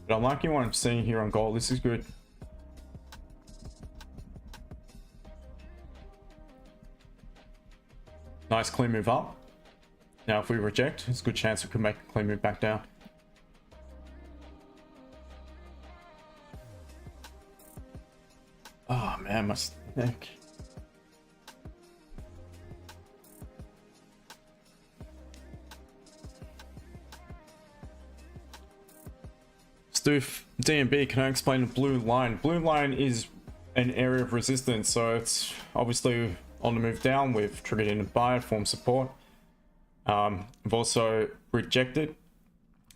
A: But I'm liking what I'm seeing here on gold. This is good. Nice clean move up. Now if we reject, there's a good chance we could make a clean move back down. man, my neck. Stoof DMB, can I explain the blue line? Blue line is an area of resistance, so it's obviously on the move down. We've triggered in a buy, form support. We've also rejected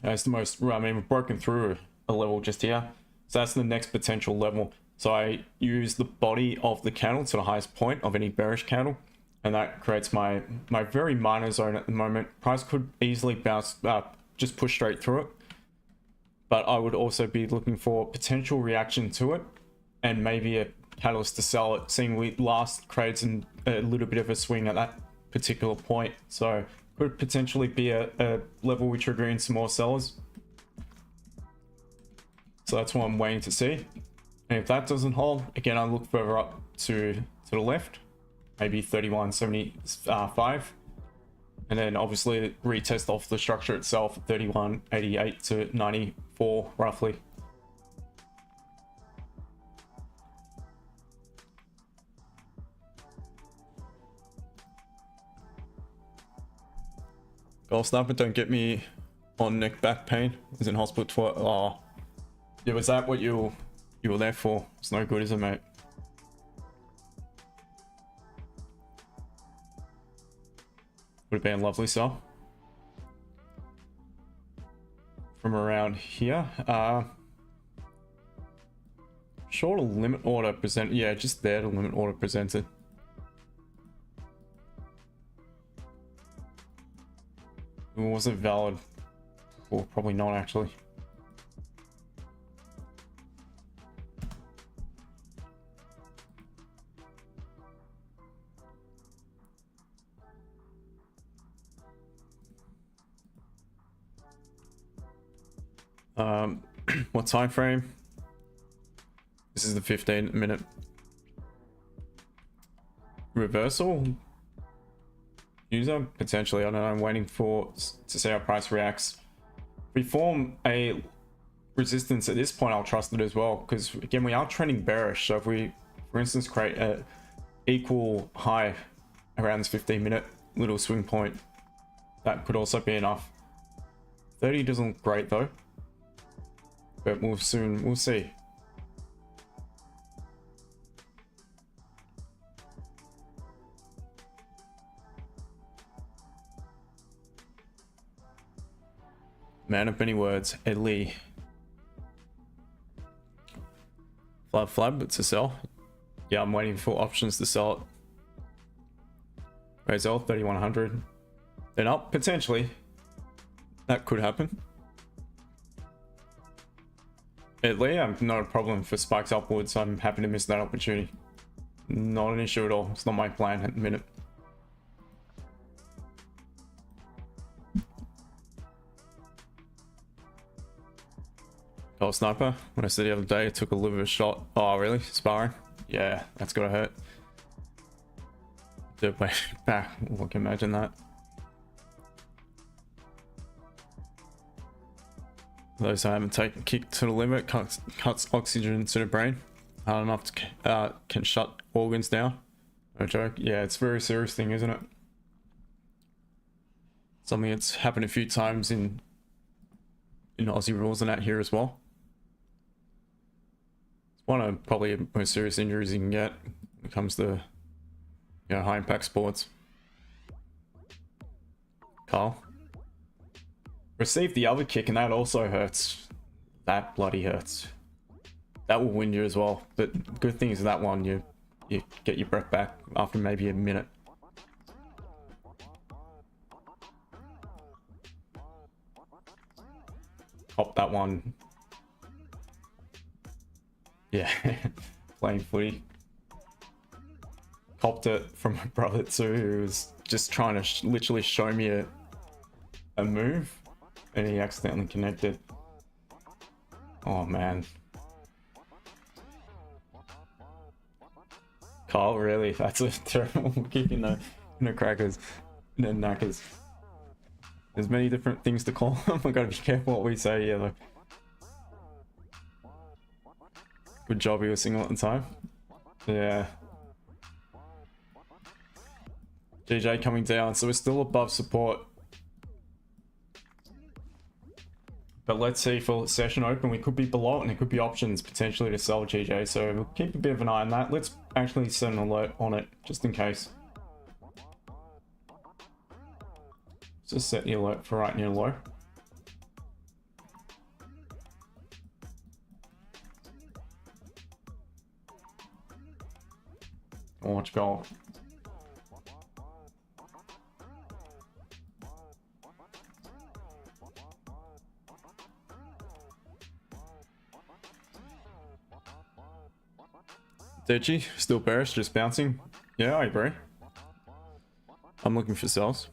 A: as the most, I mean, we've broken through a level just here, so that's the next potential level. So I use the body of the candle to the highest point of any bearish candle, and that creates my very minor zone at the moment. Price could easily bounce just push straight through it, but I would also be looking for potential reaction to it and maybe a catalyst to sell it, seeing we last created a little bit of a swing at that particular point. So could potentially be a level we trigger in some more sellers. So that's what I'm waiting to see. And if that doesn't hold, again, I look further up to the left, maybe 31.75. And then obviously retest off the structure itself, 31.88 to 94 roughly. Gold Sniper, don't get me on neck back pain. I was in hospital for, oh. Yeah, was that what you were there for? It's no good, is it, mate? Would have been lovely, so. From around here. Short of limit order present. Yeah, just there, the limit order presented. Was it valid? Or probably not, actually. What time frame? This is the 15-minute reversal. User potentially, I don't know. I'm waiting to see how price reacts. If we form a resistance at this point, I'll trust it as well, because again, we are trending bearish. So if we, for instance, create a equal high around this 15-minute little swing point, that could also be enough. 30 doesn't look great though, but we'll see. Man of many words, Ed Lee. Flab, it's a sell. Yeah, I'm waiting for options to sell it. Razel, 3100. Then up, potentially. That could happen. Ed Lee, I'm not a problem for spikes upwards. I'm happy to miss that opportunity. Not an issue at all. It's not my plan at the minute. Oh, Sniper, when I said the other day, I took a little bit of a shot. Oh, really? Sparring? Yeah, that's gotta hurt. Dead way back. Look, imagine that. Those who haven't taken kick to the limit, cuts oxygen to the brain. Hard enough to can shut organs down. No joke. Yeah, it's a very serious thing, isn't it? Something that's happened a few times in Aussie rules and that here as well. One of probably the most serious injuries you can get when it comes to, you know, high impact sports. Carl received the other kick, and that also hurts. That bloody hurts. That will win you as well. But good thing is that one, you get your breath back after maybe a minute. Pop that one. Yeah, playing footy. Copped it from my brother too, who was just trying to literally show me a move, and he accidentally connected. Oh man. Carl, really? That's a terrible kick in the crackers, in the knackers. There's many different things to call them. I gotta be careful what we say here though. Good job, he was single at the time. Yeah. GJ coming down, so we're still above support. But let's see, for session open, we could be below it and it could be options potentially to sell GJ. So we'll keep a bit of an eye on that. Let's actually set an alert on it just in case. Just set the alert for right near low. Watch gold. Deji, still bearish, just bouncing. Yeah, I agree. I'm looking for sells.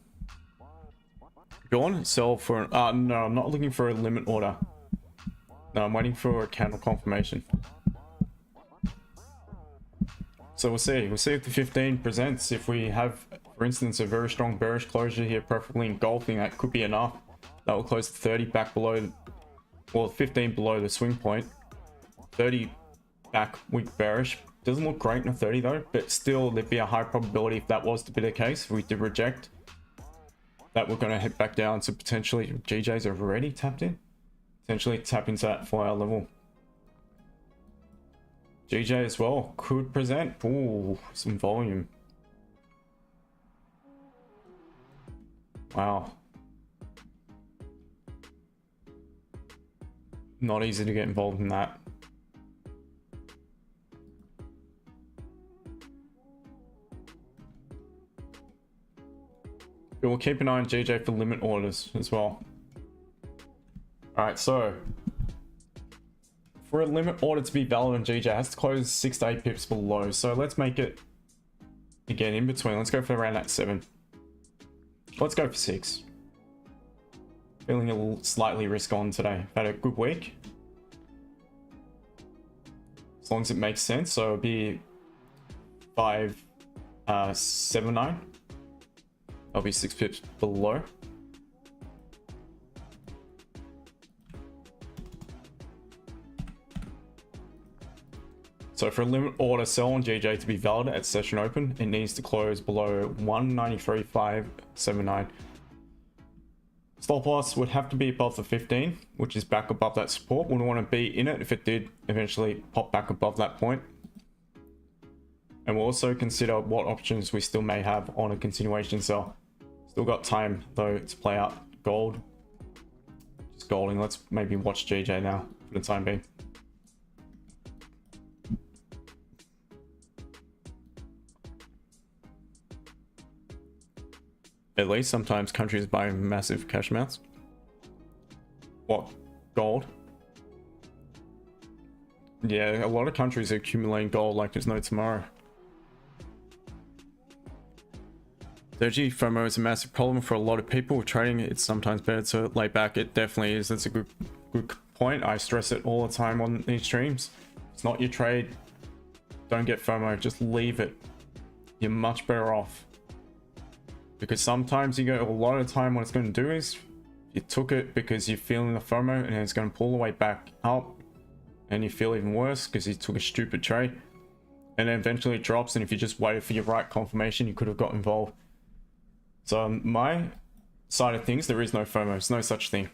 A: Go on, sell for no, I'm not looking for a limit order. No, I'm waiting for a candle confirmation. So we'll see if the 15 presents. If we have, for instance, a very strong bearish closure here, preferably engulfing, that could be enough. That will close to 30 back below, well, 15 below the swing point. 30 back weak bearish. Doesn't look great in a 30 though, but still there'd be a high probability if that was to be the case, if we did reject, that we're going to head back down. So potentially GJ's already tapped in, potentially tap into that 4-hour level. GJ as well could present. Ooh, some volume. Wow. Not easy to get involved in that. But we'll keep an eye on GJ for limit orders as well. Alright, so for a limit order to be valid on GJ, it has to close 6 to 8 pips below. So let's make it again in between. Let's go for around that 7. Let's go for 6. Feeling a little slightly risk on today. Had a good week, as long as it makes sense. So it'll be 579. I'll be 6 pips below. So for a limit order sell on GJ to be valid at session open, it needs to close below 193.579. Stop loss would have to be above the 15, which is back above that support. Wouldn't want to be in it if it did eventually pop back above that point. And we'll also consider what options we still may have on a continuation sell. Still got time though to play out gold. Just golding. Let's maybe watch GJ now for the time being. At least sometimes countries buy massive cash amounts. What? Gold? Yeah, a lot of countries are accumulating gold like there's no tomorrow. Doji FOMO is a massive problem for a lot of people with trading. It's sometimes better to lay back. It definitely is. That's a good point. I stress it all the time on these streams. It's not your trade. Don't get FOMO. Just leave it. You're much better off. Because sometimes you go, a lot of the time what it's going to do is you took it because you're feeling the FOMO and it's going to pull the way back up and you feel even worse because you took a stupid trade and then eventually it drops, and if you just waited for your right confirmation you could have got involved. So on my side of things, there is no FOMO. There's no such thing.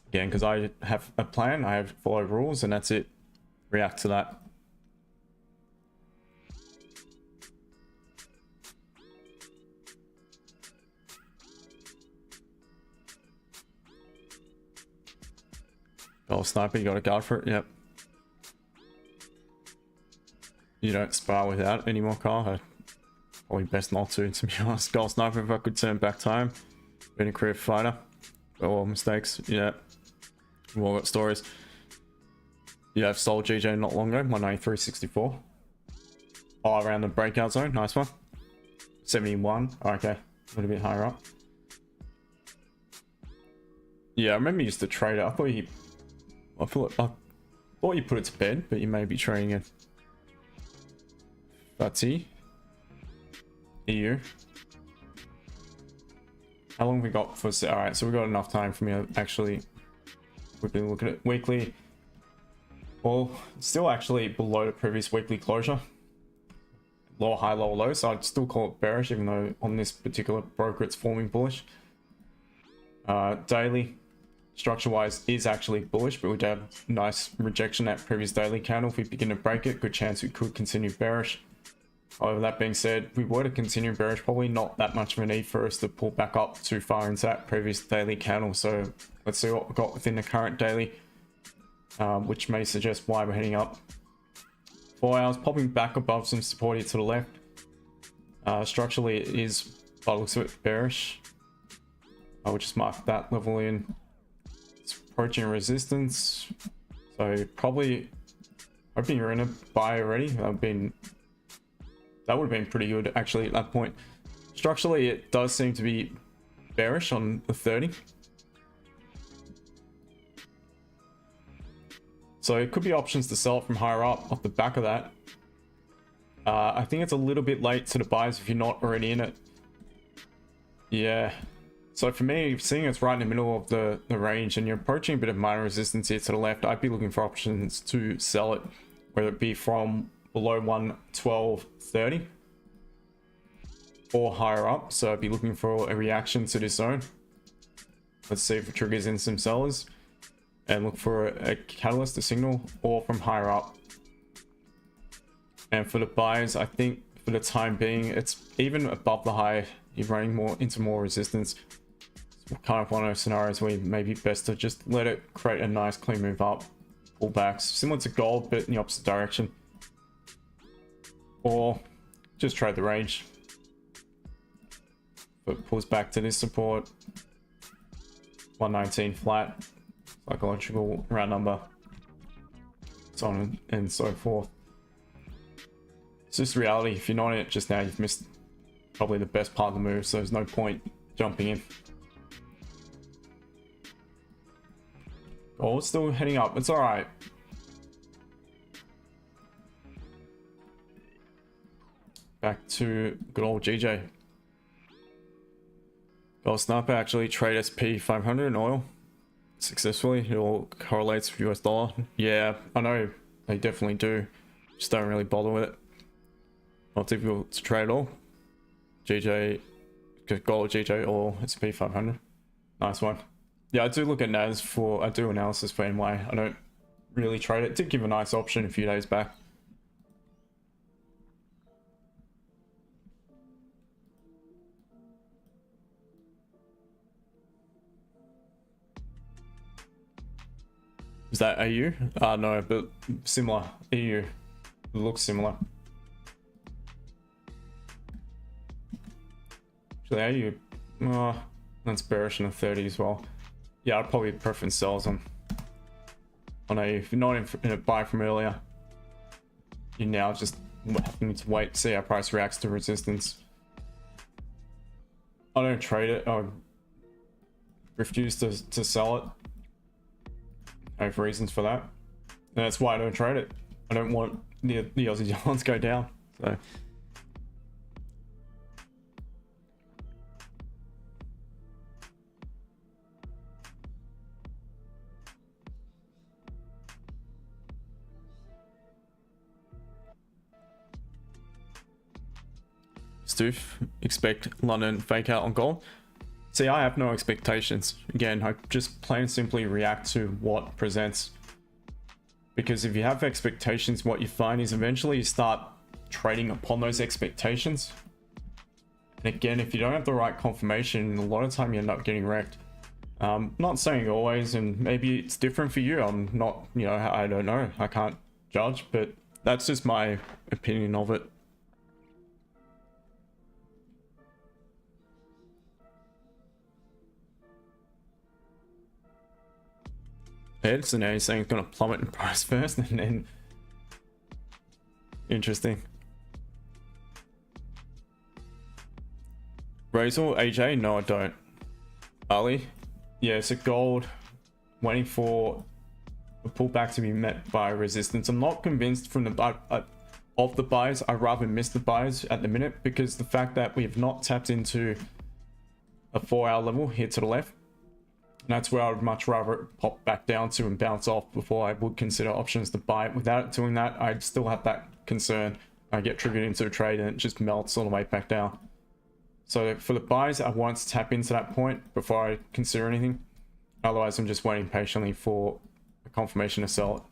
A: Again, because I have a plan, I have follow rules, and that's it. React to that. Oh, sniper, you got a guard for it? Yep. You don't spar without anymore, Carl? Probably best not to be honest. Gold sniper, if I could turn back time. Been a career fighter. Oh, mistakes. Yeah. We've all got stories. Yeah, I've sold GJ not long ago. 193.64. Oh, around the breakout zone. Nice one. 71. Oh, okay. A little bit higher up. Yeah, I remember you used to trade it. I thought you put it to bed, but you may be trading it. Fatsy. EU. How long have we got for? Alright, so we got enough time for me to actually quickly look at it. Weekly. Well, still actually below the previous weekly closure. lower high, lower low, so I'd still call it bearish, even though on this particular broker it's forming bullish. Daily, structure-wise, is actually bullish, but we do have nice rejection at previous daily candle. If we begin to break it, good chance we could continue bearish. However, that being said, if we were to continue bearish, probably not that much of a need for us to pull back up too far into that previous daily candle. So let's see what we've got within the current daily, which may suggest why we're heading up. 4 hours, popping back above some support here to the left. Structurally, it is, by the looks of it, bearish. I would just mark that level in. It's approaching resistance, so probably hoping you're in a buy already. That would have been pretty good actually at that point. Structurally, it does seem to be bearish on the 30. So it could be options to sell it from higher up off the back of that. I think it's a little bit late to the buys if you're not already in it. Yeah. So for me, seeing it's right in the middle of the range and you're approaching a bit of minor resistance here to the left, I'd be looking for options to sell it, whether it be from below 112.30 or higher up. So I'd be looking for a reaction to this zone. Let's see if it triggers in some sellers and look for a catalyst, a signal, or from higher up. And for the buys, I think for the time being, it's even above the high, you're running more into more resistance. It's kind of one of those scenarios where it may be best to just let it create a nice clean move up, pullbacks, similar to gold, but in the opposite direction. Or just trade the range. But pulls back to this support. 119 flat. Psychological round number. So on and so forth. It's just reality. If you're not in it just now, you've missed probably the best part of the move. So there's no point jumping in. Gold's still heading up. It's alright. Back to good old GJ. Gold Sniper actually trade SP 500 in oil successfully. It all correlates with US dollar. Yeah, I know they definitely do. Just don't really bother with it. Not difficult to trade at all. GJ, Gold GJ or SP 500. Nice one. Yeah, I do look at NAS for, I do analysis for NY. I don't really trade it. Did give a nice option a few days back. Is that AU? No, but similar. EU. It looks similar. Actually, AU. That's bearish in the 30 as well. Yeah, I'd probably preference sells on AU. If you're not in a buy from earlier, you're now just having to wait to see how price reacts to resistance. I don't trade it. I refuse to sell it. I have reasons for that. And that's why I don't trade it. I don't want the Aussie dollars go down. So Stoof, expect London fake out on gold. See, I have no expectations. Again, I just plain and simply react to what presents. Because if you have expectations, what you find is eventually you start trading upon those expectations. And again, if you don't have the right confirmation, a lot of time you end up getting wrecked. Not saying always, and maybe it's different for you. I'm not, you know, I don't know. I can't judge, but that's just my opinion of it. So now he's saying it's going to plummet in price first, and then interesting. Razor, AJ, no I don't. Ali, yeah, so gold waiting for a pullback to be met by resistance. I'm not convinced from the of the buys. I rather miss the buys at the minute, because the fact that we have not tapped into a 4-hour level here to the left. And that's where I would much rather pop back down to and bounce off before I would consider options to buy it. Without doing that, I'd still have that concern I get triggered into a trade and it just melts all the way back down. So for the buys, I want to tap into that point before I consider anything. Otherwise, I'm just waiting patiently for a confirmation to sell it.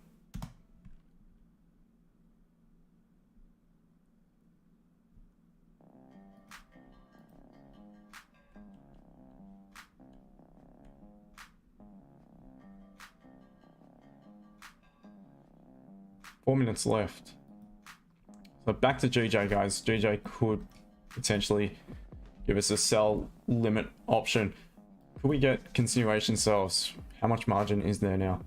A: Four minutes left. So back to GJ, guys. GJ could potentially give us a sell limit option. Could we get continuation sells? How much margin is there now?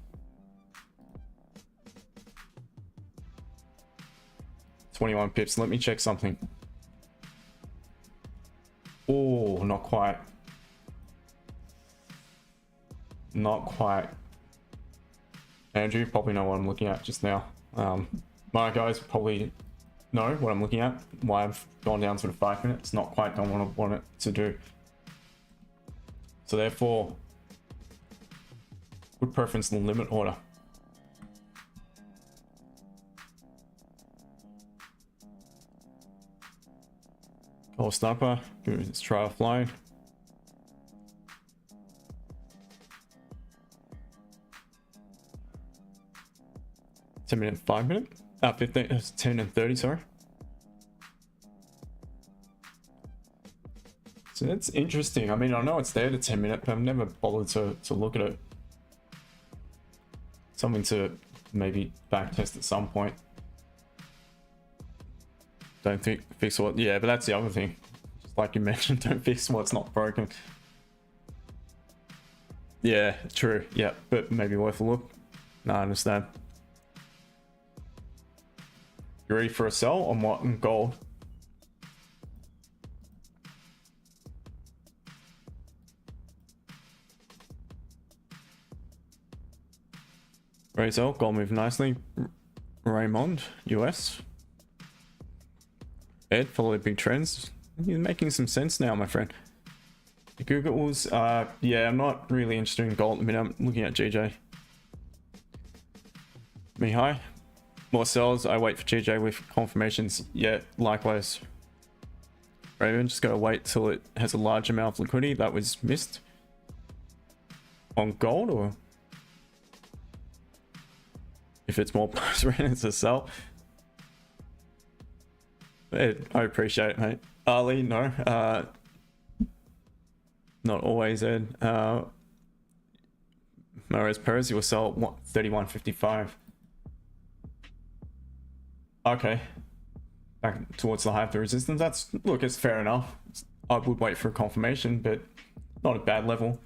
A: 21 pips. Let me check something. Oh, not quite. Not quite. Andrew, you probably know what I'm looking at just now. My guys probably know what I'm looking at, why I've gone down to the 5 minutes. Not quite done what I want it to do. So therefore, would preference the limit order. Call sniper, let's try offline. $10 minute, 5 minute? 15, 10 and 30, sorry. So that's interesting. I mean, I know it's there to 10 minute, but I've never bothered to look at it. Something to maybe back test at some point. Don't think fix what, yeah, but that's the other thing. Just like you mentioned, don't fix what's not broken. Yeah, true. Yeah, but maybe worth a look. No, I understand. You ready for a sell on what? And gold. Ready to sell. Gold move nicely. Raymond, US. Ed, follow the big trends. You're making some sense now, my friend. Google's, yeah, I'm not really interested in gold at the minute. I'm looking at GJ. Mihai. More sells. I wait for GJ with confirmations. Yeah, likewise. Raven, just gotta wait till it has a large amount of liquidity. That was missed. On gold, or if it's more post-ran, it's a sell. Ed, I appreciate it, mate. Ali, no. Not always, Ed. Mares Perez, you will sell at 31.55. Okay. Back towards the high of the resistance. That's, look, it's fair enough. I would wait for a confirmation, but not a bad level.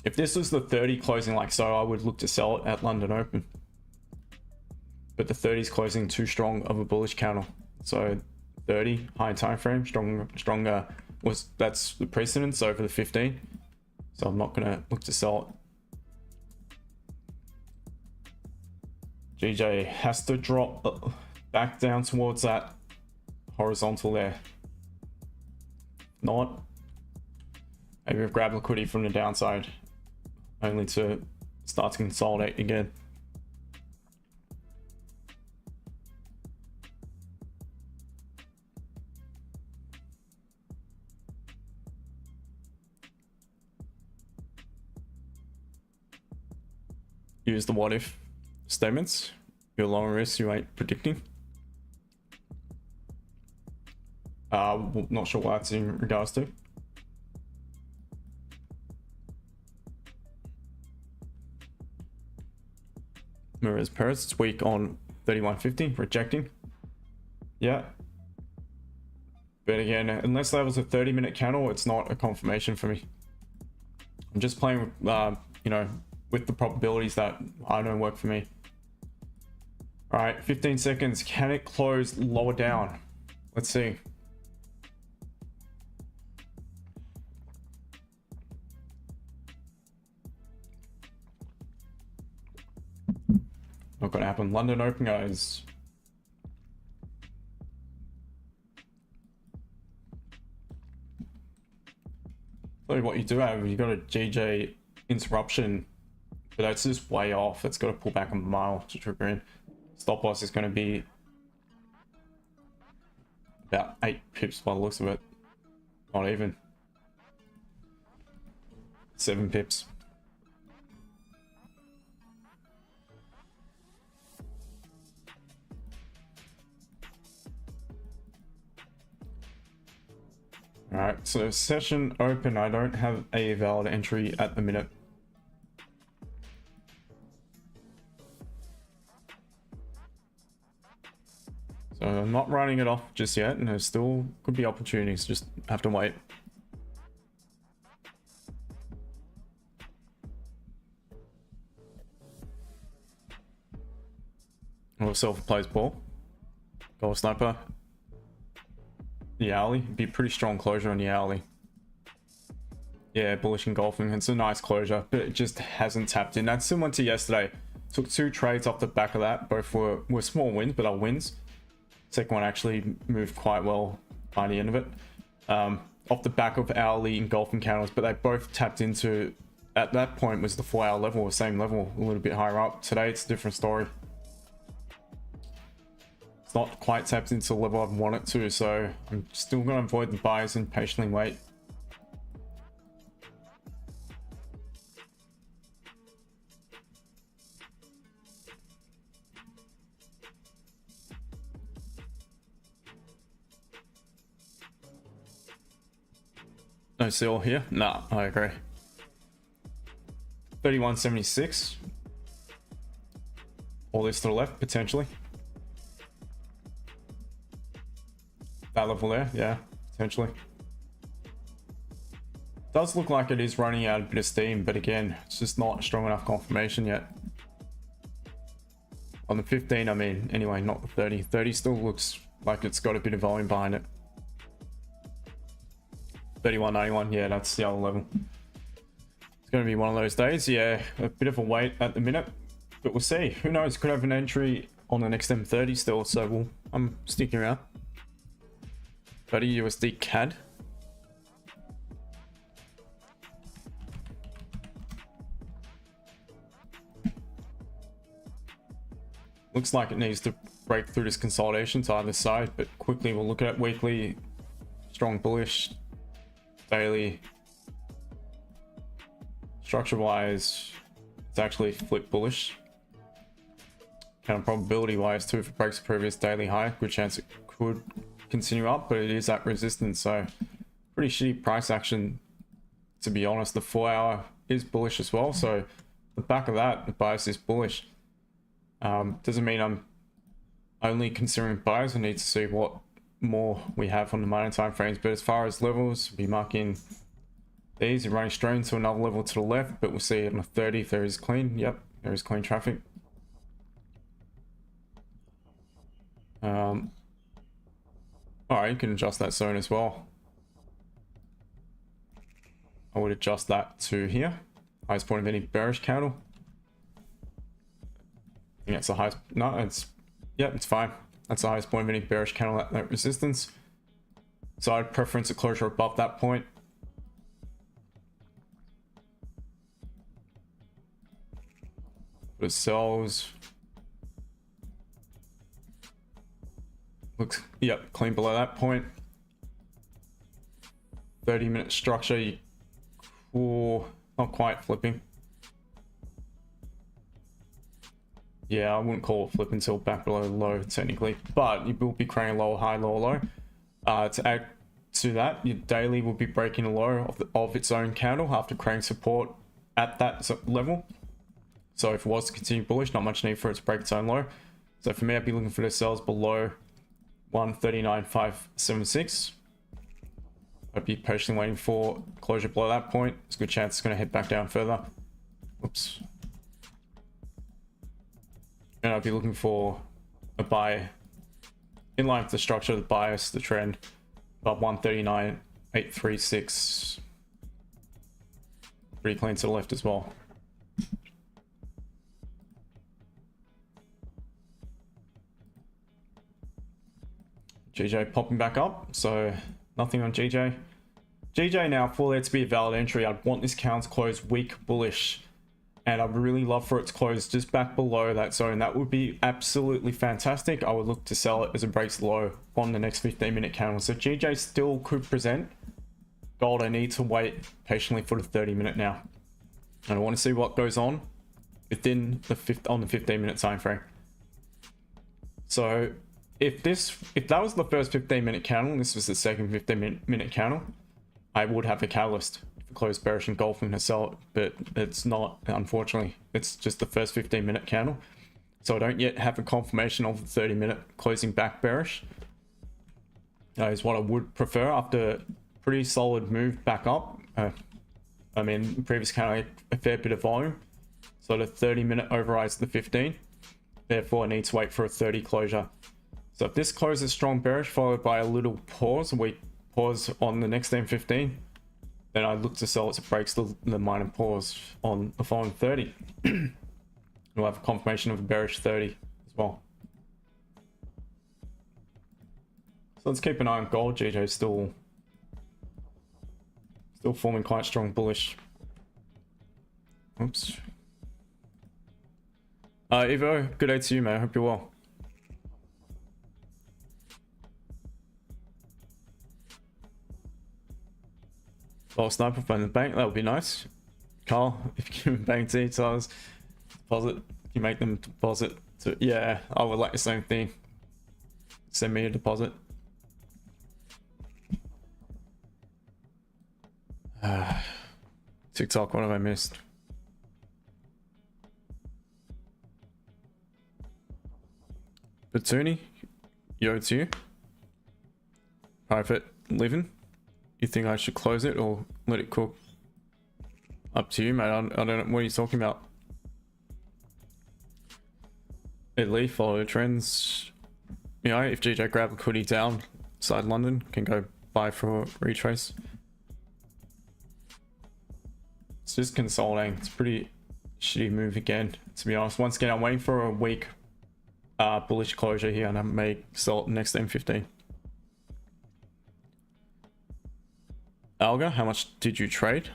A: If this was the 30 closing like so, I would look to sell it at London Open. But the 30 is closing too strong of a bullish candle. So 30 high time frame, stronger was, that's the precedence over the 15. So I'm not gonna look to sell it. GJ has to drop back down towards that horizontal there. Not. Maybe we've grabbed liquidity from the downside, only to start to consolidate again. Use the what if statements. Your long risk you ain't predicting. Not sure what that's in regards to. Mirrors Paris, it's weak on 31.50, rejecting. Yeah. But again, unless that was a 30-minute candle, it's not a confirmation for me. I'm just playing with, you know, with the probabilities that I don't work for me. All right, 15 seconds. Can it close lower down? Let's see. Not gonna happen. London Open, guys. So what you do have, you got a GJ interruption, but that's just way off. It's got to pull back a mile to trigger in. Stop loss is going to be about 8 pips by the looks of it. Not even. 7 pips. Alright, so session open. I don't have a valid entry at the minute. So I'm not writing it off just yet, and there still could be opportunities, just have to wait. Or self-plays ball. Gold sniper. The alley. Be pretty strong closure on the alley. Yeah, bullish engulfing. It's a nice closure, but it just hasn't tapped in. That's similar to yesterday. Took 2 trades off the back of that. Both were small wins, but are wins. Second one actually moved quite well by the end of it. Off the back of hourly engulfing candles, but they both tapped into, at that point was the 4-hour level, the same level, a little bit higher up. Today it's a different story. It's not quite tapped into the level I'd want it to, so I'm still going to avoid the buys and patiently wait. No sell here? Nah, I agree. 31.76. All this to the left, potentially. That level there, yeah, potentially. Does look like it is running out a bit of steam, but again, it's just not strong enough confirmation yet. On the 15, I mean, anyway, not the 30. 30 still looks like it's got a bit of volume behind it. 31.91, yeah, that's the other level. It's going to be one of those days. Yeah, a bit of a wait at the minute, but we'll see. Who knows? Could have an entry on the next M30 still, so I'm sticking around. 30 USD CAD. Looks like it needs to break through this consolidation to either side, but quickly we'll look at it. Weekly, strong bullish. Daily, structure wise, it's actually flip bullish. Kind of probability wise too, if it breaks the previous daily high, good chance it could continue up, but it is at resistance, so pretty shitty price action, to be honest. The 4-hour is bullish as well, so the back of that, the bias is bullish. Doesn't mean I'm only considering buys. I need to see what more we have on the minor time frames, but as far as levels, we marking these. You're running straight into another level to the left, but we'll see on the 30 if there is clean. Yep, there is clean traffic. All right, you can adjust that zone as well. I would adjust that to here, highest point of any bearish candle. I think that's the highest. No, it's, yep, it's fine. That's the highest point of any bearish candle at that resistance. So I'd preference a closure above that point. But it sells. Looks, yep, clean below that point. 30-minute structure. Not quite flipping. Yeah, I wouldn't call it flip until back below low technically, but you will be creating a lower high, lower low. To add to that, your daily will be breaking a low of its own candle after creating support at that level. So if it was to continue bullish, not much need for it to break its own low. So for me, I'd be looking for the sells below 139.576. I'd be patiently waiting for closure below that point. It's a good chance it's going to head back down further. Oops. And I'd be looking for a buy in line with the structure, the bias, the trend, about 139.836. Pretty clean to the left as well. GJ popping back up, so nothing on GJ. GJ now, for there to be a valid entry, I'd want this count to close weak bullish and I'd really love for it to close just back below that zone. That would be absolutely fantastic. I would look to sell it as it breaks low on the next 15-minute candle. So GJ still could present. Gold, I need to wait patiently for the 30-minute now, and I want to see what goes on within the 15-minute time frame. So if that was the first 15-minute candle and this was the second 15-minute candle, I would have a catalyst for close bearish engulfing to sell it, but it's not, unfortunately. It's just the first 15-minute candle, so I don't yet have a confirmation of the 30-minute closing back bearish. That is what I would prefer after pretty solid move back up. I mean, previous candle a fair bit of volume, so the 30-minute overrides the 15, therefore I need to wait for a 30 closure. So if this closes strong bearish followed by a little pause, a weak pause on the next M15, then I look to sell it to breaks the minor pause on the following 30. We'll have a confirmation of a bearish 30 as well. So let's keep an eye on gold. GJ still forming quite strong bullish. Oops. Evo, good day to you, man. I hope you're well. Oh, sniper from the bank, that would be nice. Carl, if you give bank details, deposit, you make them deposit to, yeah, I would like the same thing. Send me a deposit. TikTok, what have I missed? Batuni, yo, it's you. Private living. You think I should close it or let it cook? Up to you, mate. I don't know what are you talking about. At least follow the trends. You know, if GJ grab a hoodie down side London, can go buy for a retrace. It's just consolidating. It's a pretty shitty move again, to be honest. Once again, I'm waiting for a weak bullish closure here, and I may sell it next M15. Alga, how much did you trade?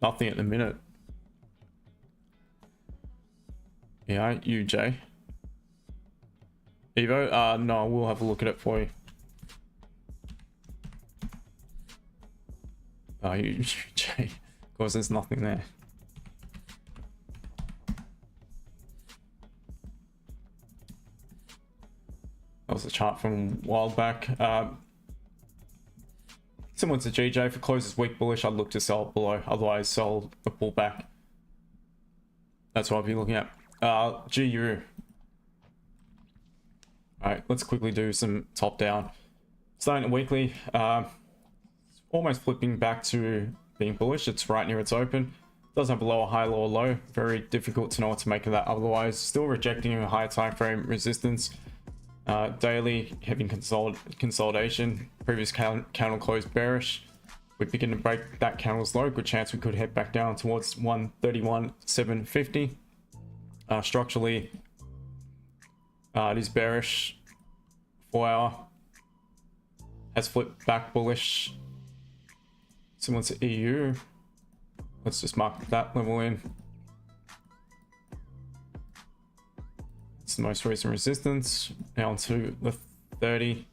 A: Nothing at the minute. Yeah, UJ. Evo, no, we'll have a look at it for you. UJ. Of course, there's nothing there. That was a chart from a while back. Similar to GJ, if it closes weak bullish, I'd look to sell it below. Otherwise, sell the pullback. That's what I'll be looking at. GU. Alright, let's quickly do some top down. Starting at weekly, almost flipping back to being bullish. It's right near its open. Does have a lower high, lower low. Very difficult to know what to make of that otherwise. Still rejecting a higher time frame resistance. Daily having consolidation. Previous candle closed bearish. We begin to break that candle's low. Good chance we could head back down towards 131,750. Structurally, it is bearish. 4 hour has flipped back bullish. Similar to EU. Let's just mark that level in. It's the most recent resistance. Down to the 30.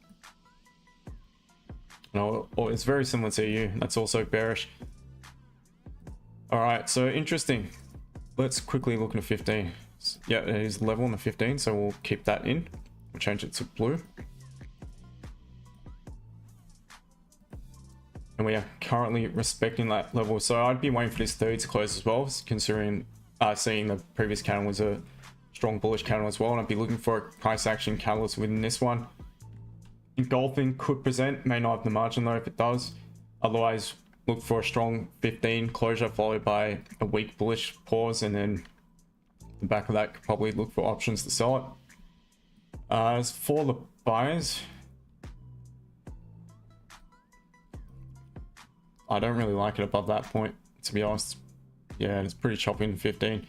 A: No, or it's very similar to EU. That's also bearish. Alright, so interesting. Let's quickly look at a 15. Yeah, it is level on the 15, so we'll keep that in. We'll change it to blue. And we are currently respecting that level. So I'd be waiting for this 30 to close as well, considering seeing the previous candle was a strong bullish candle as well. And I'd be looking for a price action catalyst within this one. Engulfing could present, may not have the margin though if it does. Otherwise, look for a strong 15 closure followed by a weak bullish pause, and then the back of that could probably look for options to sell it. As for the buyers, I don't really like it above that point, to be honest. Yeah, it's pretty choppy in 15.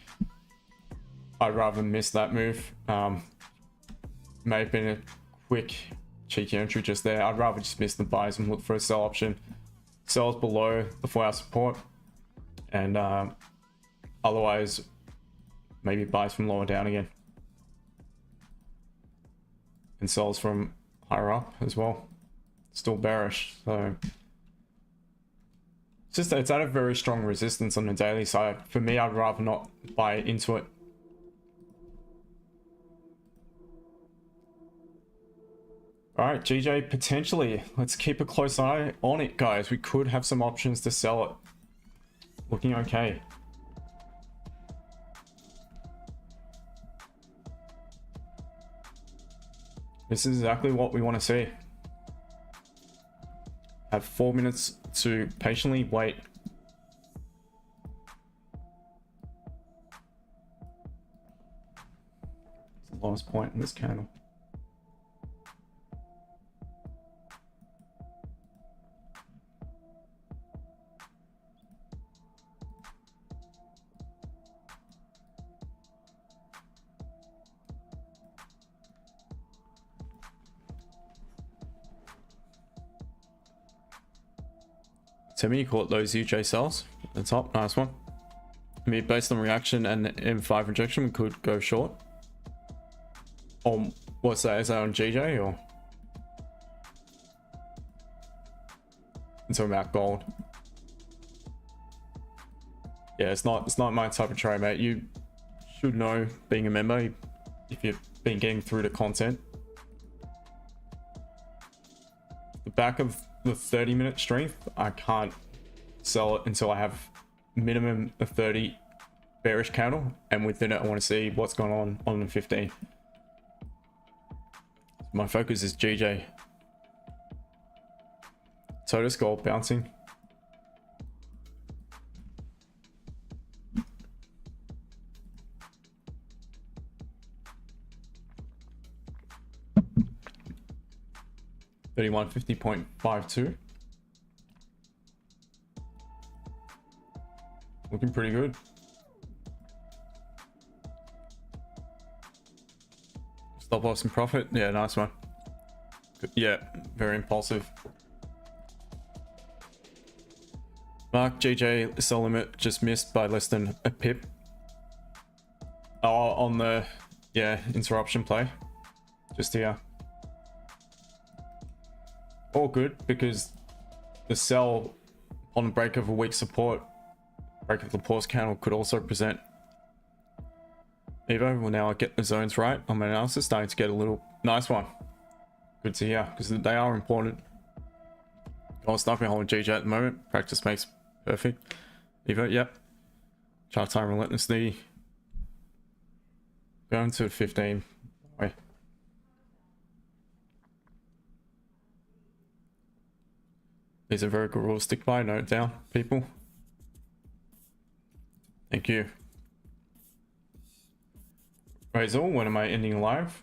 A: I'd rather miss that move. May have been a quick cheeky entry just there. I'd rather just miss the buys and look for a sell option. Sells below the 4 hour support, and Otherwise, maybe buys from lower down again. And sells from higher up as well. Still bearish, so it's at a very strong resistance on the daily side. For me, I'd rather not buy into it. All right, GJ, potentially. Let's keep a close eye on it, guys. We could have some options to sell it. Looking okay. This is exactly what we want to see. Have 4 minutes to patiently wait. It's the lowest point in this candle. Timmy caught those UJ cells at the top. Nice one. I mean, based on reaction and M5 rejection, we could go short. What's that? Is that on GJ or? It's about gold. Yeah, it's not my type of trade, mate. You should know, being a member, if you've been getting through the content. The back of the 30-minute strength, I can't sell it until I have minimum a 30 bearish candle, and within it I want to see what's going on the 15. My focus is GJ. Totus gold bouncing. $31.50.52. Looking pretty good. Stop loss and profit. Yeah, nice one. Yeah, very impulsive. Mark GJ sell limit just missed by less than a pip. Oh, on the interruption play. Just here. All good, because the sell on break of a weak support, break of the pause candle, could also present. Evo, well, now I get the zones right on my analysis, starting to get a little nice one. Good to hear, because they are important. Gold stuffing holding GJ at the moment. Practice makes perfect. Evo, yep. Chart time relentlessly. Going to 15. Wait. These are very good rules to stick by. Note down, people. Thank you. Razor, when am I ending live?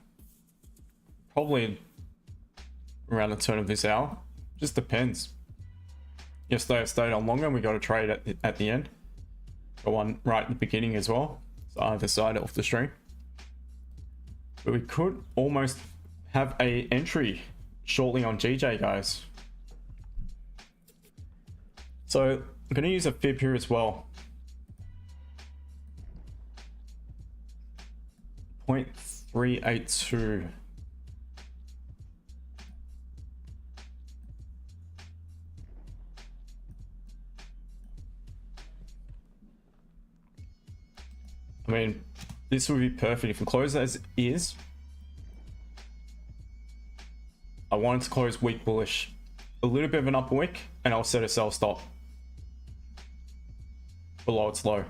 A: Probably around the turn of this hour. Just depends. Yesterday I stayed on longer and we got a trade at the end. Got one right at the beginning as well. So either side off the stream. But we could almost have a entry shortly on GJ, guys. So I'm going to use a fib here as well. 0.382. I mean, this would be perfect if we close as is. I want it to close weak bullish. A little bit of an upper wick, and I'll set a sell stop below its low.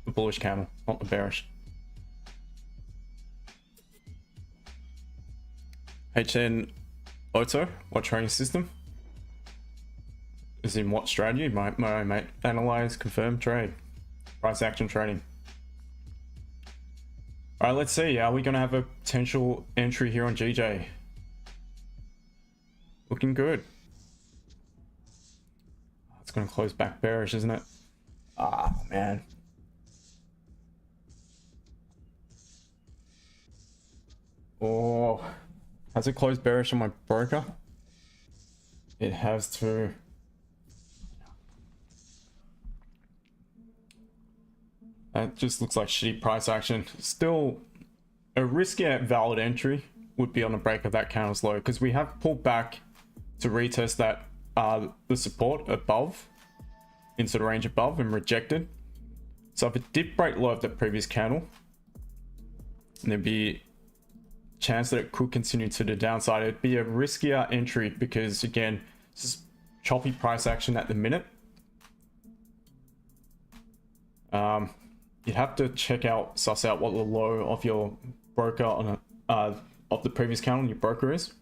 A: The bullish candle, not the bearish. HN Auto, what trading system? Is in what strategy? My mate. Analyze, confirm, trade. Price action trading. All right, let's see. Are we going to have a potential entry here on GJ? Looking good. It's going to close back bearish, isn't it? Ah, man. Oh, has it closed bearish on my broker? It has to. That just looks like shitty price action. Still, a riskier valid entry would be on the break of that candle's low, because we have pulled back to retest that the support above, into the range above, and rejected. So if it did break low of the previous candle, there'd be a chance that it could continue to the downside. It'd be a riskier entry because, again, it's just choppy price action at the minute. You'd have to suss out what the low of your broker on of the previous candle your broker is.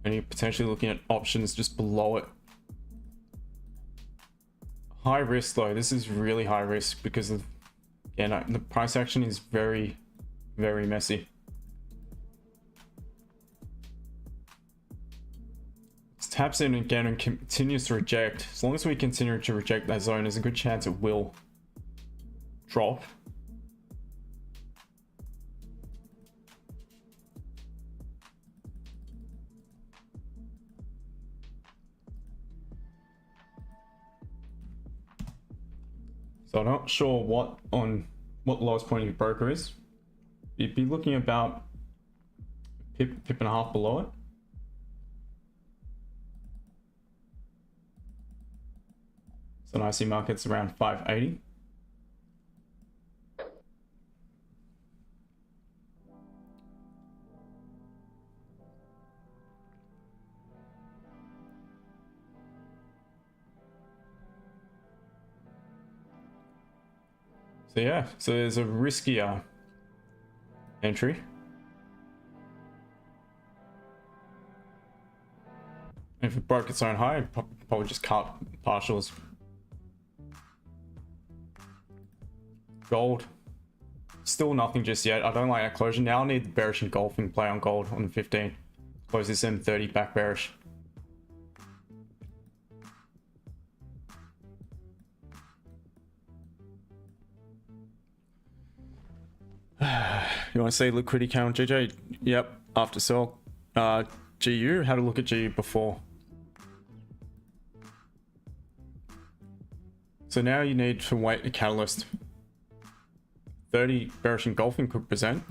A: And you're potentially looking at options just below it. High risk though, this is really high risk because of, yeah, the price action is very, very messy. It taps in again and continues to reject. As long as we continue to reject that zone, there's a good chance it will drop. So I'm not sure what the lowest point of your broker is. You'd be looking about pip and a half below it. So an IC market's around 580. So yeah, so there's a riskier entry. If it broke its own high, it'd probably just cut partials. Gold, still nothing just yet. I don't like that closure. Now I need the bearish engulfing play on gold on the 15. Close this M30 back bearish. You want to see liquidity count on GJ? Yep, after sell. GU, had a look at GU before. So now you need to wait a catalyst. 30 bearish engulfing could present.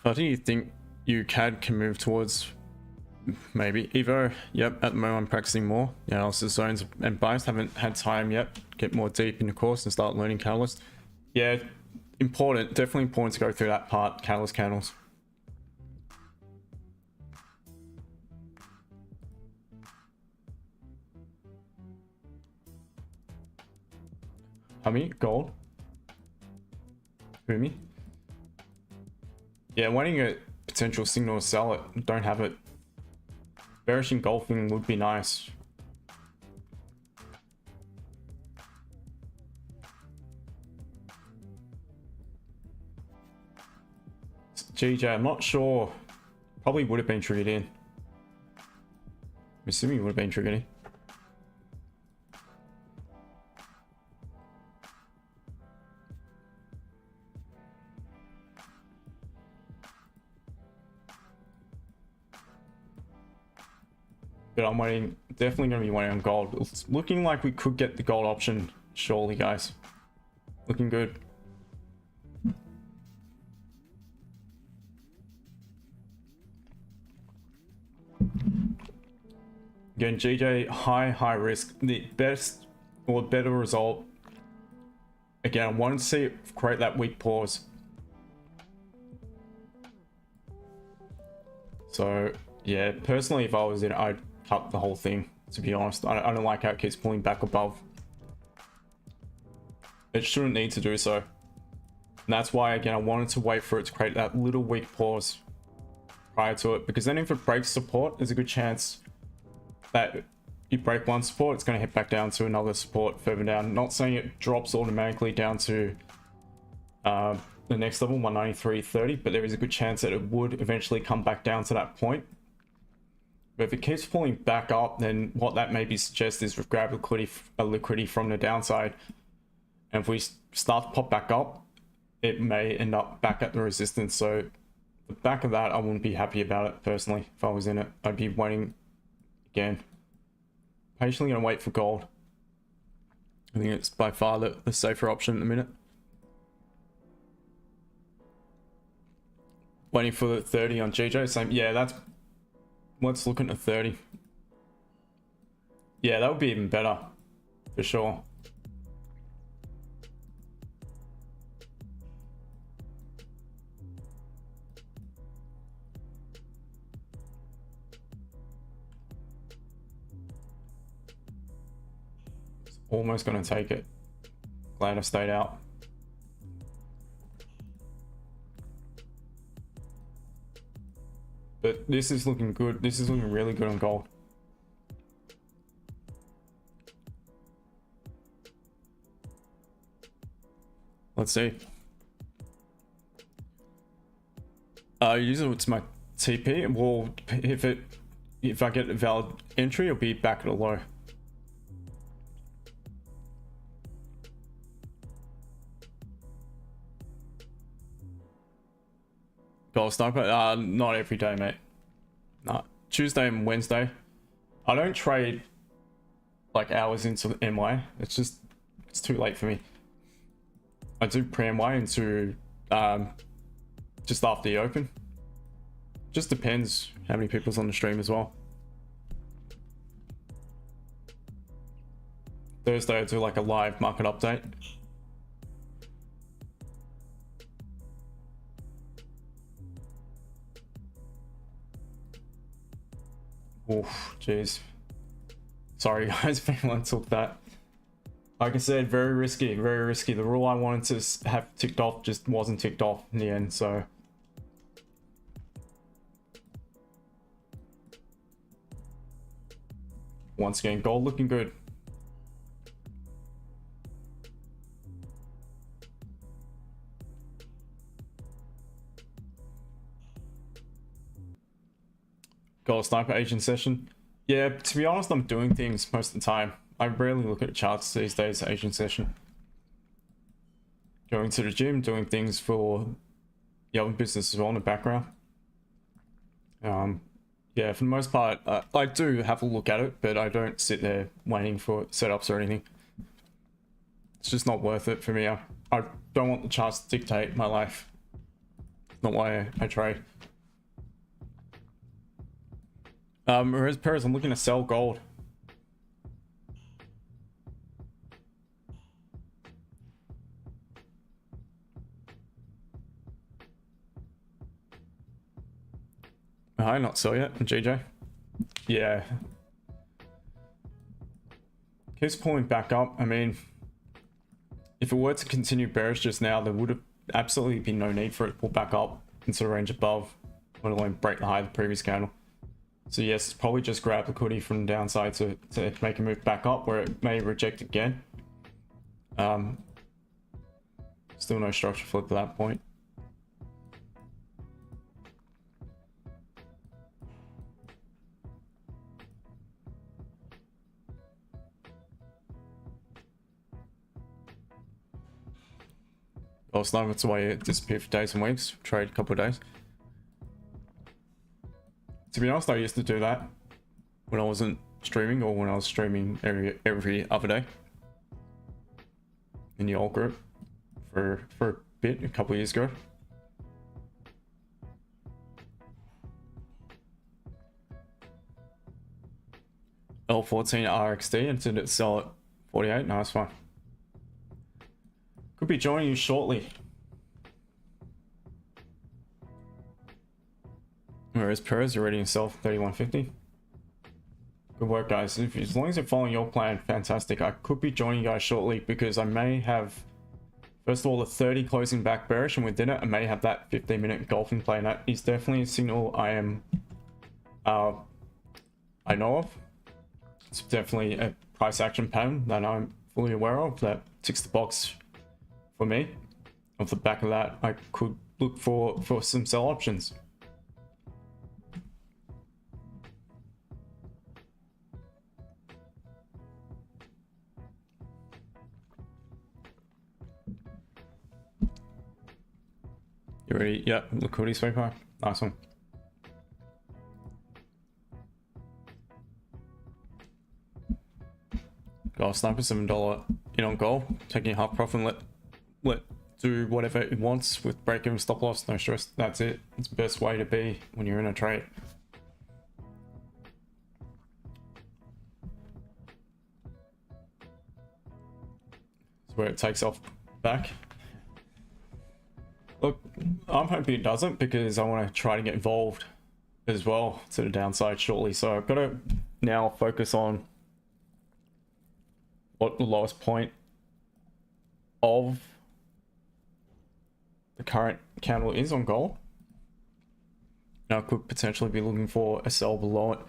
A: I think you think UCAD can move towards maybe Evo. Yep, at the moment I'm practicing more. Yeah, also zones and bias. Haven't had time yet. Get more deep in the course and start learning catalyst. Yeah, important. Definitely important to go through that part. Catalyst candles. Gold. Hear me? Yeah, waiting a potential signal to sell it. Don't have it. Bearish engulfing would be nice. GJ, I'm not sure. Probably would have been triggered in. I'm assuming it would have been triggered in. But I'm waiting, definitely going to be waiting on gold. It's looking like we could get the gold option surely, guys. Looking good. Again, GJ, high risk. The best or better result. Again, I wanted to see it create that weak pause. So, yeah, personally, if I was in it, I'd cut the whole thing, to be honest. I don't like how it keeps pulling back above. It shouldn't need to do so. And that's why, again, I wanted to wait for it to create that little weak pause prior to it, because then if it breaks support, there's a good chance that you break one support, it's going to hit back down to another support further down. Not saying it drops automatically down to the the next level, 193.30, but there is a good chance that it would eventually come back down to that point. But if it keeps pulling back up, then what that maybe suggests is we've grabbed liquidity from the downside. And if we start to pop back up, it may end up back at the resistance. So the back of that, I wouldn't be happy about it personally. If I was in it, I'd be waiting again. Patiently gonna wait for gold. I think it's by far the safer option at the minute. Waiting for the 30 on GJ, same. Yeah, that's... Let's look at the 30. Yeah, that would be even better. For sure. It's almost going to take it. Glad I stayed out. But this is looking good. This is looking really good on gold. Let's see. Usually it's my TP. Well, if I get a valid entry, it'll be back at a low. Gold sniper? Not every day, mate. No. Tuesday and Wednesday. I don't trade like hours into the MY. It's too late for me. I do pre-MY into just after the open. Just depends how many people's on the stream as well. Thursday I do like a live market update. Oof, jeez. Sorry guys, if anyone took that. Like I said, very risky, very risky. The rule I wanted to have ticked off just wasn't ticked off in the end, so. Once again, gold looking good. Gold sniper Asian session. Yeah, to be honest, I'm doing things most of the time. I rarely look at charts these days, Asian session. Going to the gym, doing things for the other business as well in the background. Yeah, for the most part, I do have a look at it, but I don't sit there waiting for setups or anything. It's just not worth it for me. I don't want the charts to dictate my life. It's not why I trade. Whereas Perez, I'm looking to sell gold. Hi, not sell yet, GJ. Yeah. Keeps pulling back up. I mean, if it were to continue bearish just now, there would have absolutely been no need for it to pull back up into the range above, let alone break the high of the previous candle. So yes, it's probably just grab liquidity from the downside to make a move back up where it may reject again. Still no structure flip at that point. Well, sniper, it's why it disappeared for days and weeks. Trade a couple of days. To be honest, I used to do that when I wasn't streaming, or when I was streaming every other day in the old group for a bit, a couple of years ago. L14 RXD, and did it sell at 48? No, that's fine. Could be joining you shortly. Whereas Perez already himself 3150. Good work, guys. As long as you're following your plan, fantastic. I could be joining you guys shortly because I may have, first of all, the 30 closing back bearish, and within it, I may have that 15-minute golfing play. And that is definitely a signal I know of. It's definitely a price action pattern that I'm fully aware of that ticks the box for me. off the back of that, I could look for some sell options. You ready? Yep, liquidity sweeper. Nice one. Gold sniper, $7 in on gold, taking half profit and let do whatever it wants with break even, stop loss, no stress. That's it. It's the best way to be when you're in a trade. It's where it takes off back. Look, I'm hoping it doesn't, because I want to try to get involved as well to the downside shortly. So I've got to now focus on what the lowest point of the current candle is on gold. Now I could potentially be looking for a sell below it.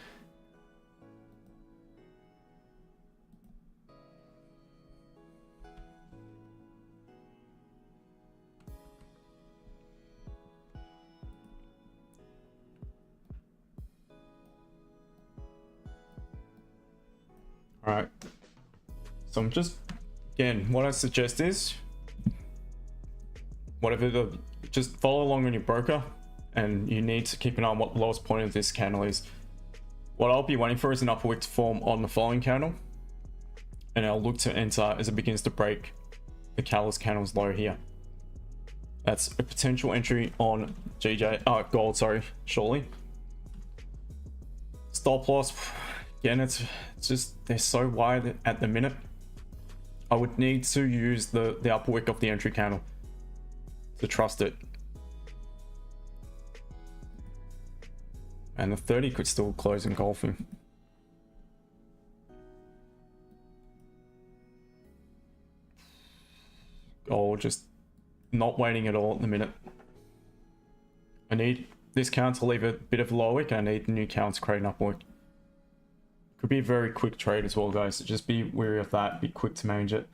A: All right, so I'm just, again, what I suggest is just follow along on your broker, and you need to keep an eye on what the lowest point of this candle is. What I'll be waiting for is an upper wick to form on the following candle, and I'll look to enter as it begins to break the catalyst candle's low here. That's a potential entry on gold, shortly. Stop loss, again, it's just, they're so wide at the minute. I would need to use the upper wick of the entry candle to trust it. And the 30 could still close engulfing. Gold just not waiting at all at the minute. I need this count to leave a bit of a low wick, and I need the new count to create an upper wick. Could be a very quick trade as well, guys, so just be wary of that. Be quick to manage it.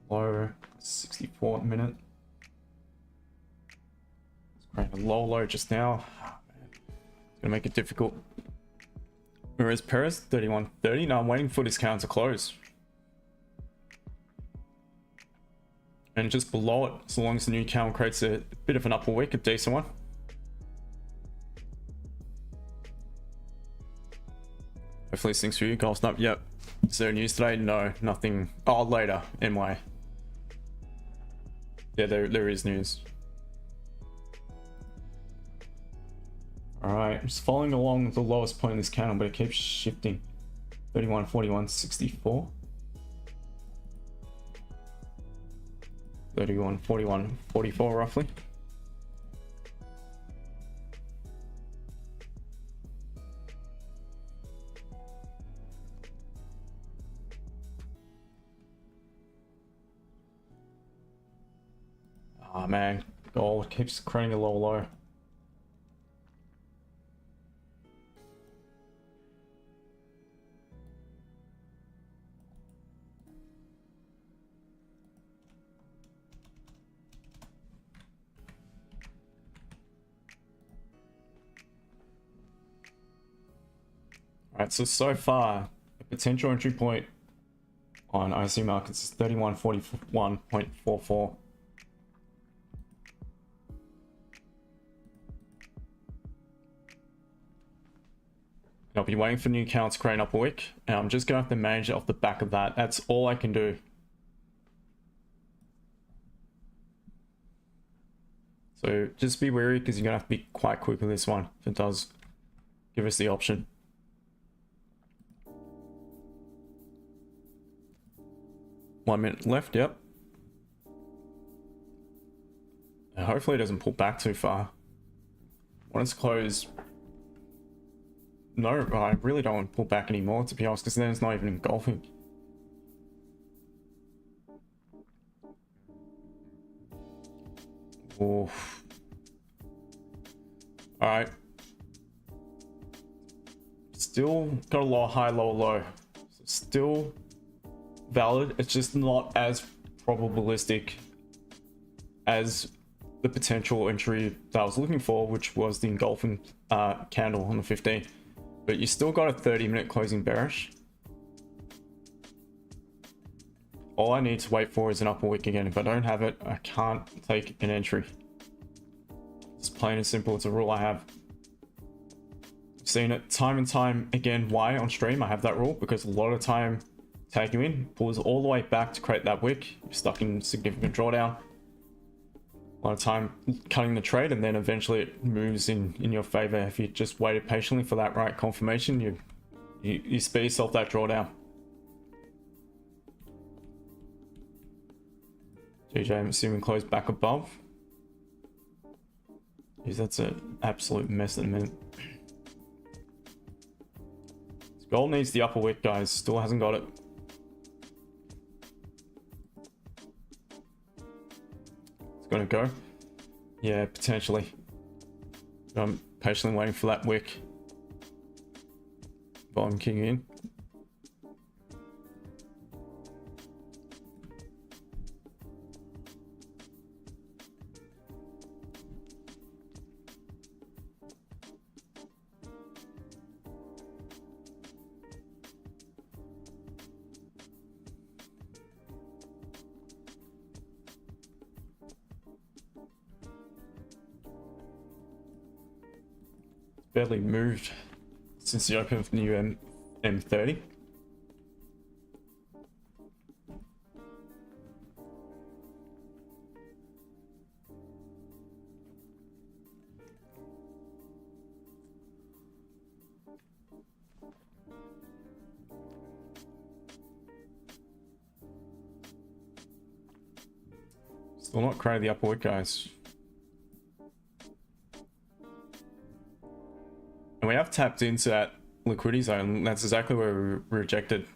A: Low 64 at the minute. It's creating a low just now. Oh, man. It's gonna make it difficult. Whereas Perez 31.30. Now I'm waiting for this count to close. And just below it, so long as the new count creates a bit of an upper wick, a decent one. Hopefully this thing's for you. Gold snap. Yep. Is there news today? No, nothing. Oh, later. NY. Yeah, there is news. Alright, I'm just following along the lowest point of this candle, but it keeps shifting. 31, 41, 64. 31, 41, 44 roughly. Oh man, gold keeps creating a low. Alright, so far, a potential entry point on IC markets is 31.41.44. I'll be waiting for new counts to create an upper wick, and I'm just going to have to manage it off the back of that. That's all I can do. So just be wary, because you're going to have to be quite quick with this one if it does give us the option. One minute left, yep. And hopefully it doesn't pull back too far. When it's closed, no, I really don't want to pull back anymore, to be honest, because then it's not even engulfing. Oof. Alright. Still got a low, high, low, low. So still valid. It's just not as probabilistic as the potential entry that I was looking for, which was the engulfing candle on the 15th. But you still got a 30-minute closing bearish. All I need to wait for is an upper wick again. If I don't have it, I can't take an entry. It's plain and simple. It's a rule I have. I've seen it time and time again. Why on stream I have that rule? Because a lot of time tag you in, pulls all the way back to create that wick. You're stuck in significant drawdown. A lot of time cutting the trade, and then eventually it moves in your favor. If you just waited patiently for that right confirmation, you spare yourself that drawdown. GJ, I'm assuming close back above. Jeez, that's an absolute mess at the minute. Gold needs the upper wick, guys. Still hasn't got it. It's gonna go. Yeah, potentially. I'm patiently waiting for that wick. Volume king in. Barely moved since the open of the new M30. Still not created the upper wick, guys. And we have tapped into that liquidity zone. That's exactly where we rejected.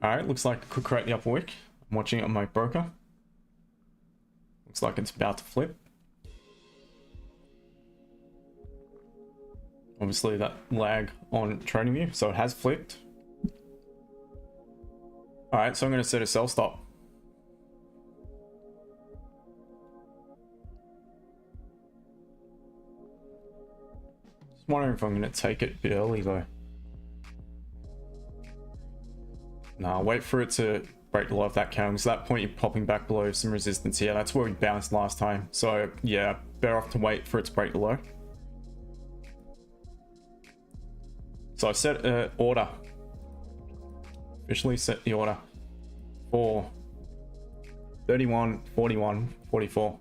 A: Alright, looks like it could create the upper wick. I'm watching it on my broker. Looks like it's about to flip. Obviously that lag on TradingView, so it has flipped. Alright, so I'm going to set a sell stop. Just wondering if I'm going to take it a bit early though. Nah, wait for it to break the low of that candle. So at that point you're popping back below some resistance here. That's where we bounced last time. So yeah, better off to wait for it to break the low. So I set an order. Officially set the order for 31, 41, 44.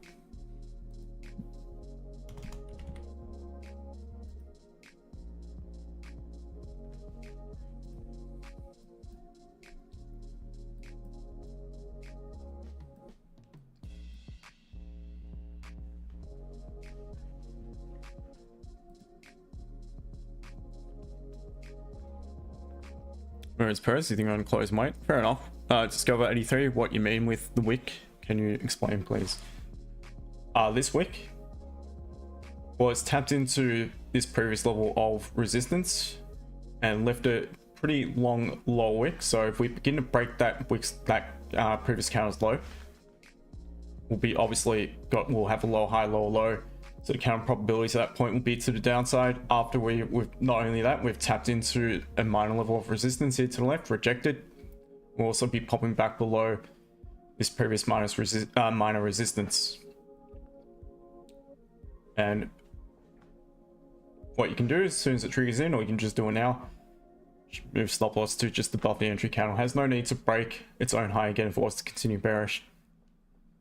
A: Whereas Paris, you think I'm going to close, mate? Fair enough. Discover 83, what you mean with the wick? Can you explain, please? This wick? Well, it's tapped into this previous level of resistance and left a pretty long low wick. So if we begin to break that previous candle's low, we'll be we'll have a low high, low low. So the counter probabilities at that point will be to the downside. After we've not only that, we've tapped into a minor level of resistance here to the left, rejected. We'll also be popping back below this previous minor resistance. And what you can do as soon as it triggers in, or you can just do it now, move stop loss to just above the entry candle. Has no need to break its own high again if it was to continue bearish.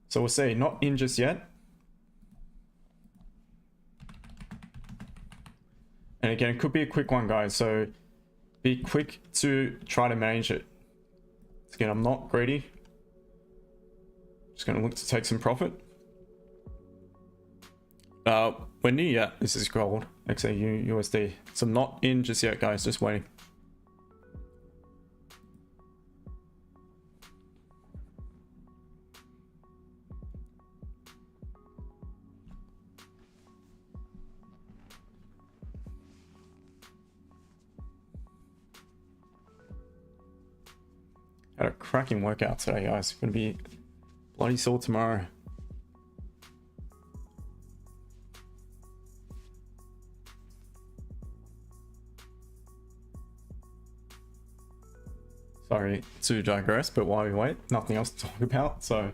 A: So we'll see, not in just yet. And again, it could be a quick one, guys, so be quick to try to manage it. Again, I'm not greedy. Just going to look to take some profit. We're near yet. This is gold, XAUUSD. So I'm not in just yet, guys, just waiting. Had a cracking workout today, guys. Gonna be bloody sore tomorrow. Sorry to digress, but while we wait, nothing else to talk about, so.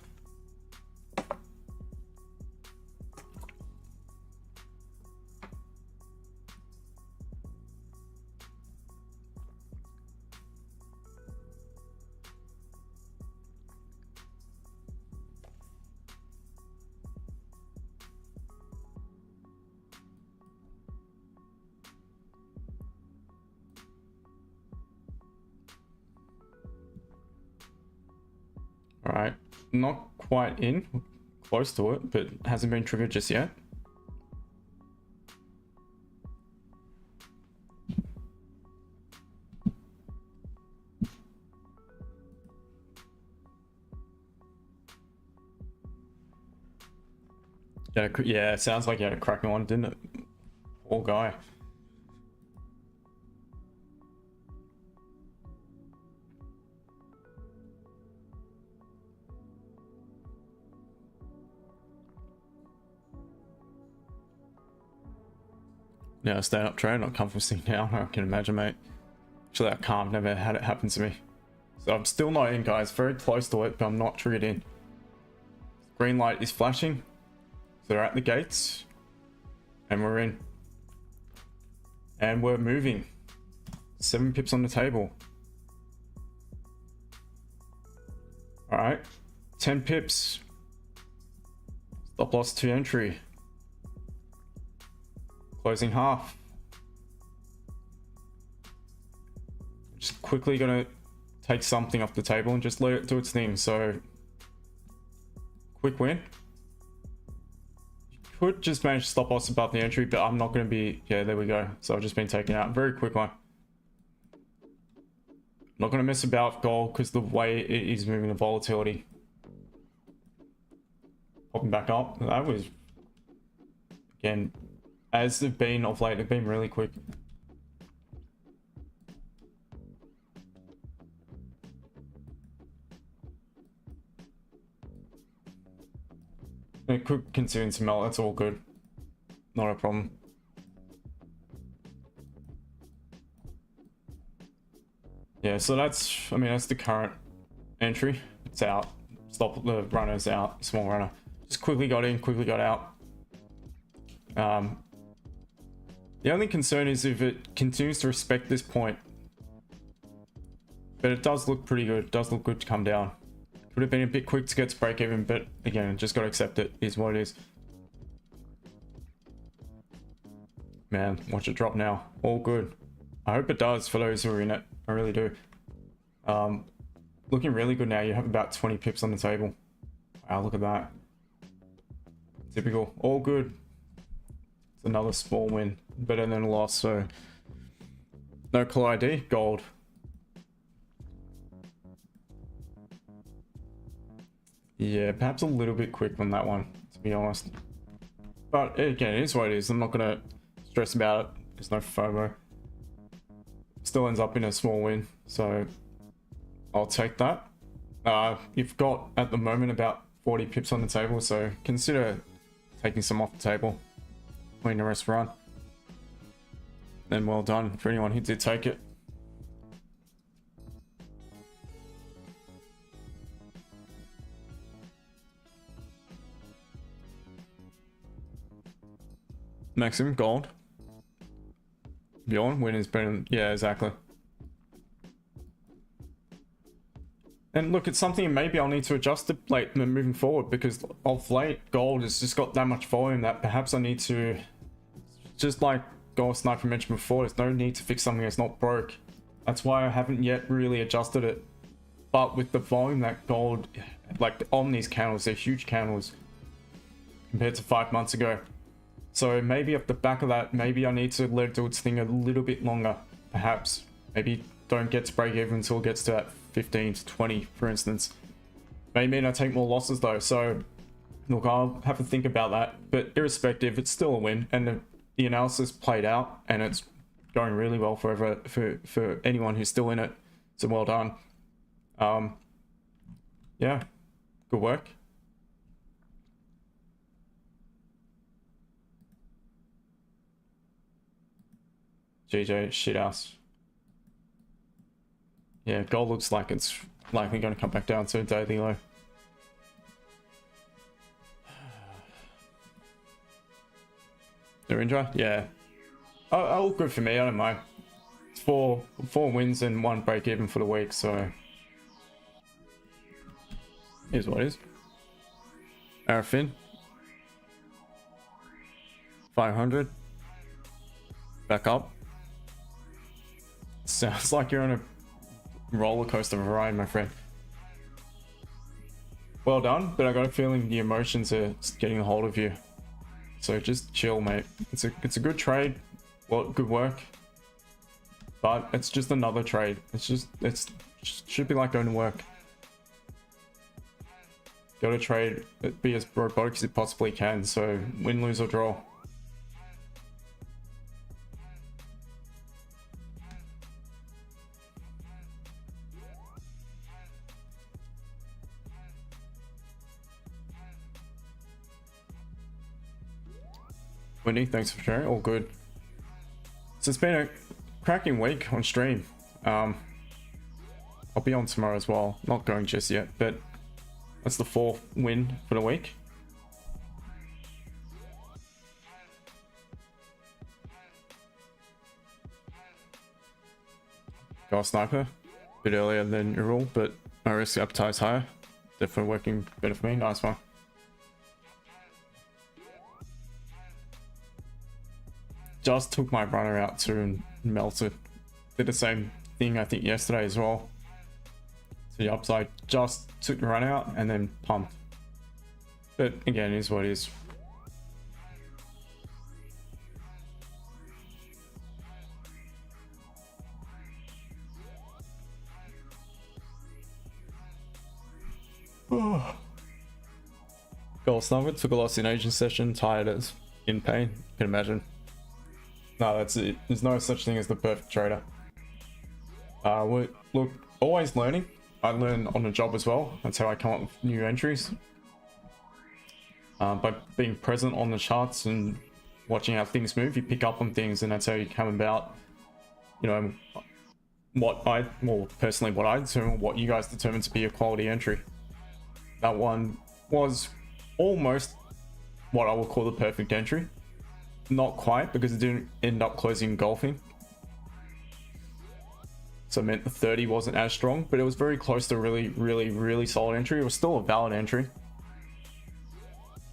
A: All right, not quite in, close to it, but hasn't been triggered just yet. Yeah, it sounds like you had a cracking one, didn't it? Poor guy. Yeah, stand up trade, not comfortable sitting down, I can imagine, mate. Actually, I can't, never had it happen to me. So I'm still not in, guys, very close to it, but I'm not triggered in. Green light is flashing. So they're at the gates. And we're in. And we're moving. 7 pips on the table. Alright. 10 pips. Stop loss to entry. Closing half. Just quickly gonna take something off the table and just let it do its thing. So quick win. You could just manage to stop loss above the entry, but I'm not gonna be, yeah, there we go. So I've just been taken out. Very quick one. Not gonna mess about with gold because the way it is moving, the volatility. Popping back up. That was, again, as they've been of late, they've been really quick. It could consume some melt, that's all good. Not a problem. Yeah, so that's, I mean, that's the current entry. It's out. Stop, the runner's out, small runner. Just quickly got in, quickly got out. The only concern is if it continues to respect this point. But it does look pretty good. It does look good to come down. Could have been a bit quick to get to break even, but again, just got to accept it. Is what it is. Man, watch it drop now. All good. I hope it does for those who are in it. I really do. Looking really good now. You have about 20 pips on the table. Wow, look at that. Typical. All good. It's another small win. Better than a loss, so no call ID, gold. Yeah, perhaps a little bit quick on that one, to be honest. But again, it is what it is. I'm not gonna stress about it. There's no FOMO. Still ends up in a small win, so I'll take that. You've got at the moment about 40 pips on the table, so consider taking some off the table, letting the rest run. Then well done for anyone who did take it. Maximum gold. Bjorn, win has been, yeah, exactly. And look, it's something maybe I'll need to adjust it late moving forward, because of late gold has just got that much volume that perhaps I need to, just like Gold Sniper mentioned before, there's no need to fix something that's not broke. That's why I haven't yet really adjusted it. But with the volume that gold, like on these candles, they're huge candles compared to 5 months ago. So maybe off the back of that, maybe I need to let it do its thing a little bit longer, perhaps. Maybe don't get to break even until it gets to that 15 to 20, for instance. Maybe I take more losses though, so look, I'll have to think about that. But irrespective, it's still a win, and the analysis played out, and it's going really well for anyone who's still in it. So well done. Yeah, good work. GJ shithouse. Yeah, gold looks like it's likely going to come back down to a daily low. Narendra? Yeah. Oh, good for me. I don't mind. It's four wins and 1 break even for the week, so here's what it is. Arafin. 500. Back up. Sounds like you're on a roller coaster of a ride, my friend. Well done, but I got a feeling the emotions are getting a hold of you. So just chill, mate. It's a good trade. Well, good work. But it's just another trade. It should be like going to work. Got to trade, be as robotic as it possibly can. So win, lose, or draw. Winnie, thanks for sharing. All good. So it's been a cracking week on stream. I'll be on tomorrow as well. Not going just yet, but that's the 4th win for the week. Got a sniper a bit earlier than usual, but my risk appetite is higher. Definitely working better for me. Nice one. Just took my runner out too and melted. Did the same thing I think yesterday as well. So the upside, just took the run out and then pumped. But again, it is what it is. Gold sniper took a loss in Asian session, tired as in pain. You can imagine. No, that's it. There's no such thing as the perfect trader. Look, always learning. I learn on the job as well. That's how I come up with new entries. By being present on the charts and watching how things move, you pick up on things, and that's how you come about, you know, what I determine, what you guys determine to be a quality entry. That one was almost what I would call the perfect entry. Not quite, because it didn't end up closing golfing. So it meant the 30 wasn't as strong, but it was very close to a really solid entry. It was still a valid entry.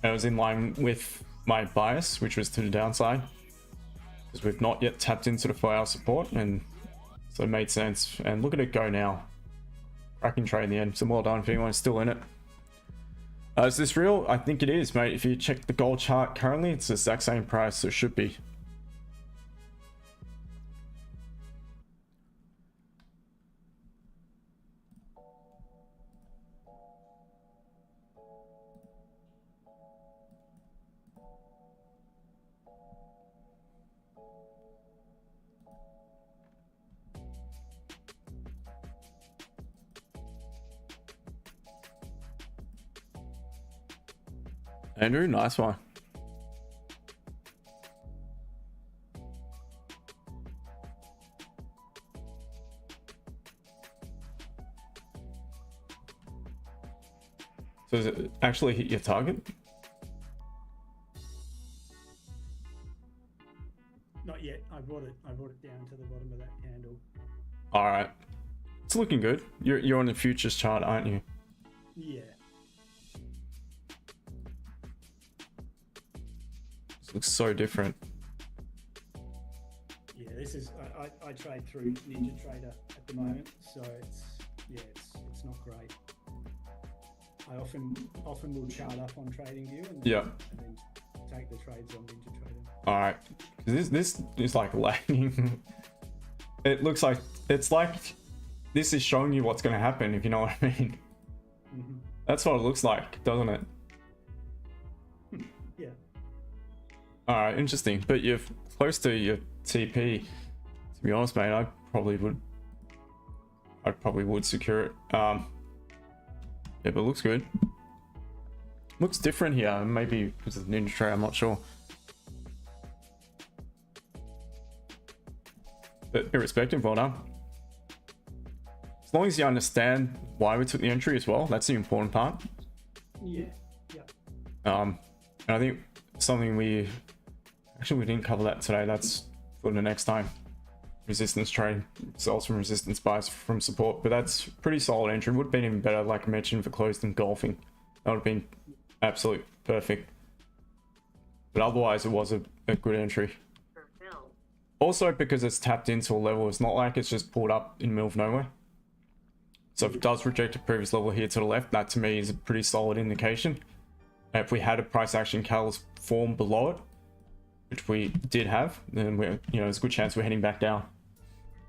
A: And it was in line with my bias, which was to the downside. Because we've not yet tapped into the 4-hour support, and so it made sense. And look at it go now. Cracking trade in the end. So well done if anyone's still in it. Is this real? I think it is, mate. If you check the gold chart currently, it's the exact same price, so it should be. Andrew, nice one. So does it actually hit your target?
B: Not yet. I brought it down to the bottom of that candle.
A: All right, it's looking good. You're on the futures chart, aren't you?
B: Yeah.
A: This looks so different.
B: Yeah, this is I trade through NinjaTrader at the moment, so it's not great. I often will chart up on TradingView and then take the trades on NinjaTrader.
A: All right, this is like lagging. It looks like it's like this is showing you what's going to happen, if you know what I mean.
B: Mm-hmm.
A: That's what it looks like, doesn't it?
B: Yeah.
A: All right, interesting. But you're close to your TP. To be honest, mate, I probably would I probably would secure it. Yeah, but it looks good. Looks different here. Maybe because of the ninja trade, I'm not sure. But irrespective, well done. As long as you understand why we took the entry as well, that's the important part.
B: Yeah. Yeah.
A: And I think something we didn't cover that today. That's for the next time. Resistance trade, sells from resistance, buys from support, but that's pretty solid entry. Would have been even better, like I mentioned, for closed engulfing. That would have been absolute perfect. But otherwise, it was a good entry. Also, because it's tapped into a level, it's not like it's just pulled up in the middle of nowhere. So if it does reject a previous level here to the left, that to me is a pretty solid indication. If we had a price action catalyst form below it, which we did have, then we're, there's a good chance we're heading back down.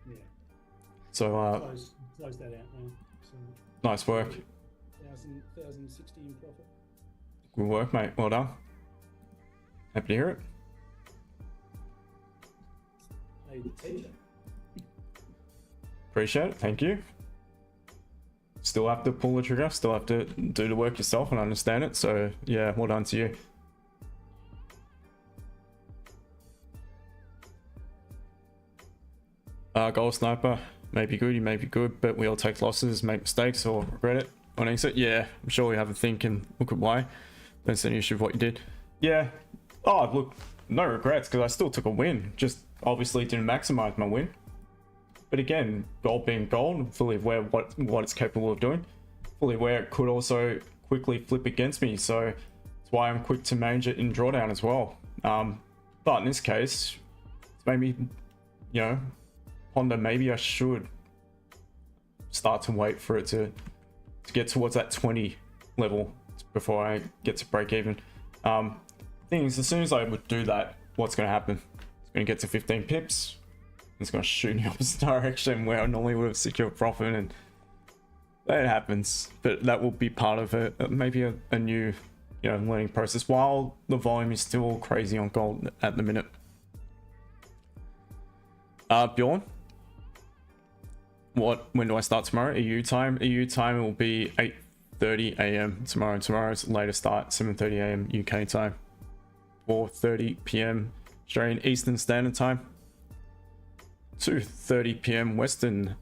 B: Yeah.
A: So
B: close that out now. So
A: nice work.
B: 1,060 in profit.
A: Good work, mate. Well done. Happy to hear it.
B: Hey, teacher.
A: Appreciate it. Thank you. Still have to pull the trigger. Still have to do the work yourself and understand it. So yeah, well done to you. Gold sniper may be good, you may be good, but we all take losses, make mistakes, or regret it on exit. Yeah, I'm sure we have a think and look at why. Don't see any issue of what you did. Yeah. Oh, look, no regrets because I still took a win. Just obviously didn't maximize my win. But again, gold being gold, I'm fully aware of what it's capable of doing. Fully aware it could also quickly flip against me, so that's why I'm quick to manage it in drawdown as well. But in this case, it's made me, ponder maybe I should start to wait for it to get towards that 20 level before I get to break even. Thing is, as soon as I would do that, what's going to happen? It's going to get to 15 pips. It's going to shoot in the opposite direction where I normally would have secured profit, and that happens. But that will be part of maybe a new learning process while the volume is still crazy on gold at the minute. Bjorn, when do I start tomorrow? EU time will be 8:30 a.m. tomorrow. Tomorrow's later start, 7:30 a.m. UK time, 4:30 p.m. Australian Eastern Standard Time, 2:30 p.m. Western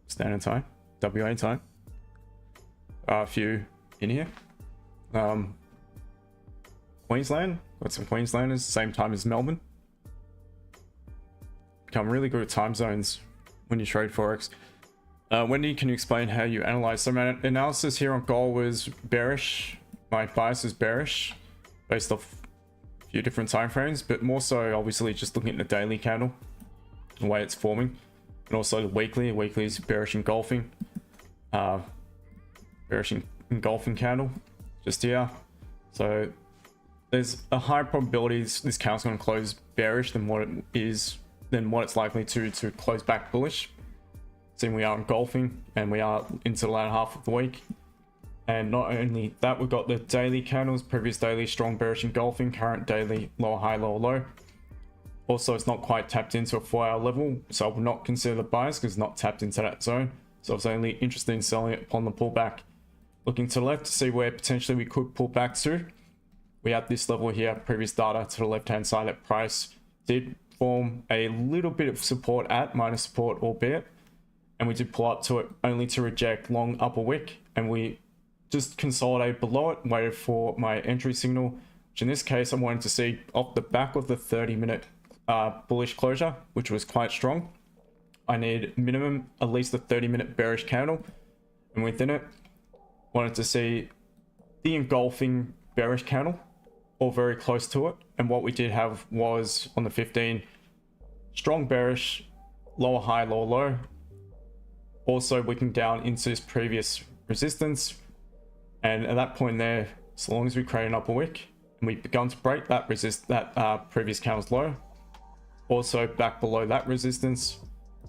A: Standard Time, WA time. A few in here. Queensland, got some Queenslanders, same time as Melbourne. Become really good at time zones when you trade Forex. Wendy, can you explain how you analyze? So my analysis here on gold was bearish. My bias is bearish based off a few different time frames, but more so obviously just looking at the daily candle, the way it's forming, and also the weekly. Weekly is bearish engulfing. Bearish engulfing candle just here. So there's a high probability this candle's going to close bearish than what it's likely to close back bullish. Seeing we are engulfing and we are into the latter half of the week. And not only that, we've got the daily candles, previous daily strong bearish engulfing, current daily lower high, lower low. Also, it's not quite tapped into a 4-hour level, so I will not consider the bias because it's not tapped into that zone. So I was only interested in selling it upon the pullback. Looking to the left to see where potentially we could pull back to. We have this level here, previous data to the left-hand side. That price did form a little bit of support at, minor support albeit, and we did pull up to it only to reject long upper wick, and we just consolidated below it, waited for my entry signal, which in this case I wanted to see off the back of the 30-minute bullish closure, which was quite strong. I need minimum at least a 30-minute bearish candle, and within it wanted to see the engulfing bearish candle or very close to it. And what we did have was on the 15 strong bearish, lower high, lower low, also wicking down into this previous resistance. And at that point there, so long as we create an upper wick and we've begun to break that previous candle's low, also back below that resistance,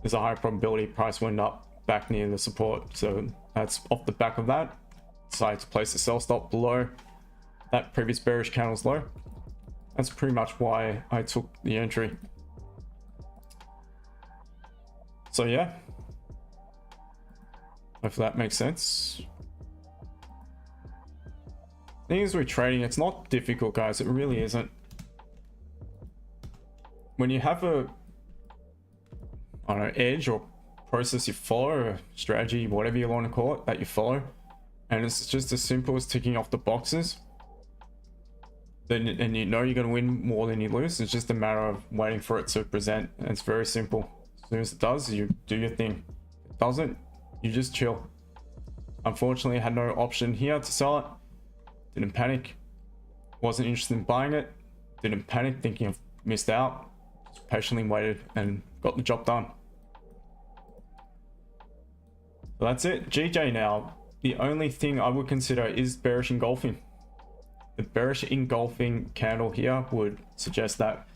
A: there's a high probability price went up back near the support. So that's off the back of that, decided to place a sell stop below that previous bearish candle's low. That's pretty much why I took the entry. So yeah, Hopefully that makes sense. Thing is, with trading, it's not difficult, guys. It really isn't. When you have a, I don't know, edge or process you follow, or strategy, whatever you want to call it, that you follow, and it's just as simple as ticking off the boxes, then, and you know you're going to win more than you lose. It's just a matter of waiting for it to present, and it's very simple. As soon as it does, you do your thing. If it doesn't, you just chill. Unfortunately, I had no option here to sell it. Didn't panic. Wasn't interested in buying it. Didn't panic thinking I've missed out. Just patiently waited and got the job done. So that's it. GJ now. The only thing I would consider is bearish engulfing. The bearish engulfing candle here would suggest that.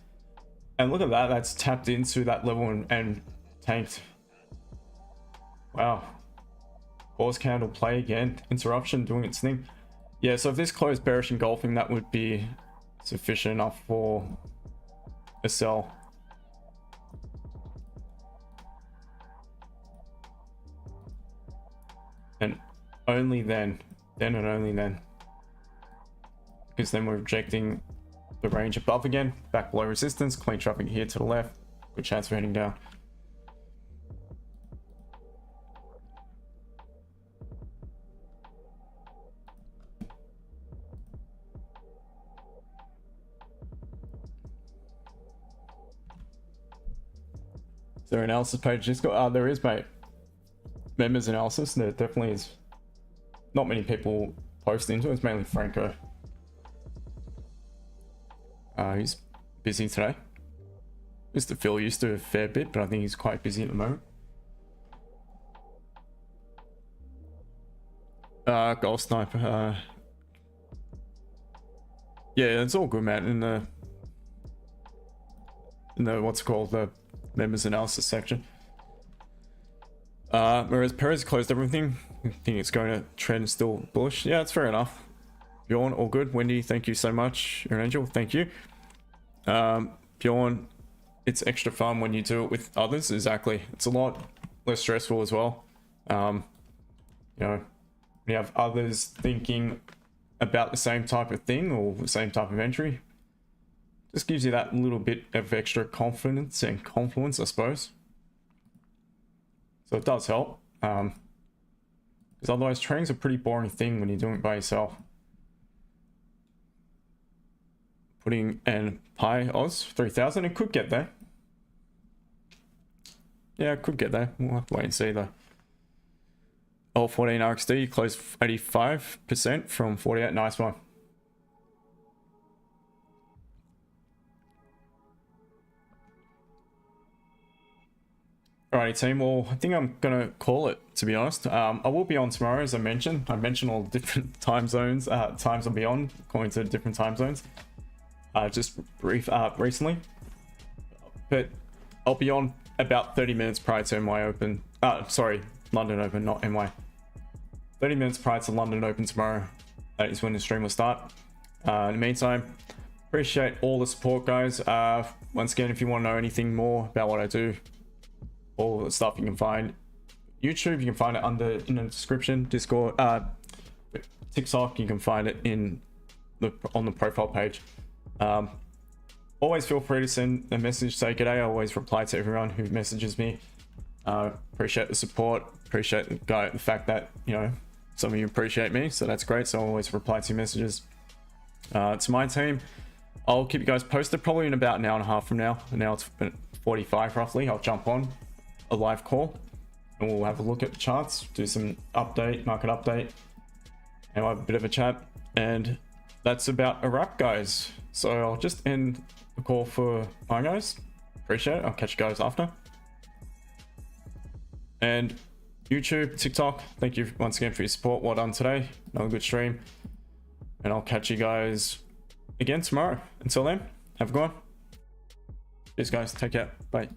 A: And look at that. That's tapped into that level and tanked. Wow. Pause candle play again. Interruption doing its thing. Yeah, so if this closed bearish engulfing, that would be sufficient enough for a sell. And only then and only then. Because then we're rejecting the range above again, back below resistance, clean traffic here to the left, good chance for heading down. Is there an analysis page? Just got, there is, mate. Members analysis. There definitely is. Not many people post into it. It's mainly Franco. He's busy today. Mr. Phil used to a fair bit, but I think he's quite busy at the moment. Gold Sniper. Yeah, it's all good, man. In the what's it called, the members analysis section. Whereas Perez closed everything. I think it's going to trend still bullish. Yeah, it's fair enough. Bjorn, all good. Wendy, thank you so much. You're an angel. Thank you. Bjorn, it's extra fun when you do it with others. Exactly. It's a lot less stressful as well. You know, when you have others thinking about the same type of thing or the same type of entry, just gives you that little bit of extra confidence and confluence, I suppose. So it does help. Because otherwise trading's a pretty boring thing when you're doing it by yourself. Putting in Pi Oz 3000, it could get there. Yeah, it could get there. We'll have to wait and see though. L14 RXD closed 85% from 48. Nice one. Alrighty team, well I think I'm gonna call it, to be honest. I will be on tomorrow, as I mentioned. I mentioned all the different time zones, times I'll be on, according to different time zones. Just recently. But I'll be on about 30 minutes prior to NY Open. Sorry, London Open, not NY. 30 minutes prior to London Open tomorrow. That is when the stream will start. In the meantime, appreciate all the support, guys. Once again, if you want to know anything more about what I do, all the stuff you can find YouTube, you can find it in the description. Discord, TikTok, you can find it on the profile page. Always feel free to send a message, say g'day. I always reply to everyone who messages me. Appreciate the support, appreciate the fact that, you know, some of you appreciate me, so that's great. So I always reply to your messages. To my team, I'll keep you guys posted probably in about an hour and a half from now. Now it's 45 roughly. I'll jump on a live call and we'll have a look at the charts, do some market update, and we'll have a bit of a chat. And that's about a wrap, guys. So I'll just end the call for my guys. Appreciate it. I'll catch you guys after. And YouTube, TikTok, thank you once again for your support. Well done today. Another good stream. And I'll catch you guys again tomorrow. Until then, have a good one. Cheers, guys. Take care. Bye.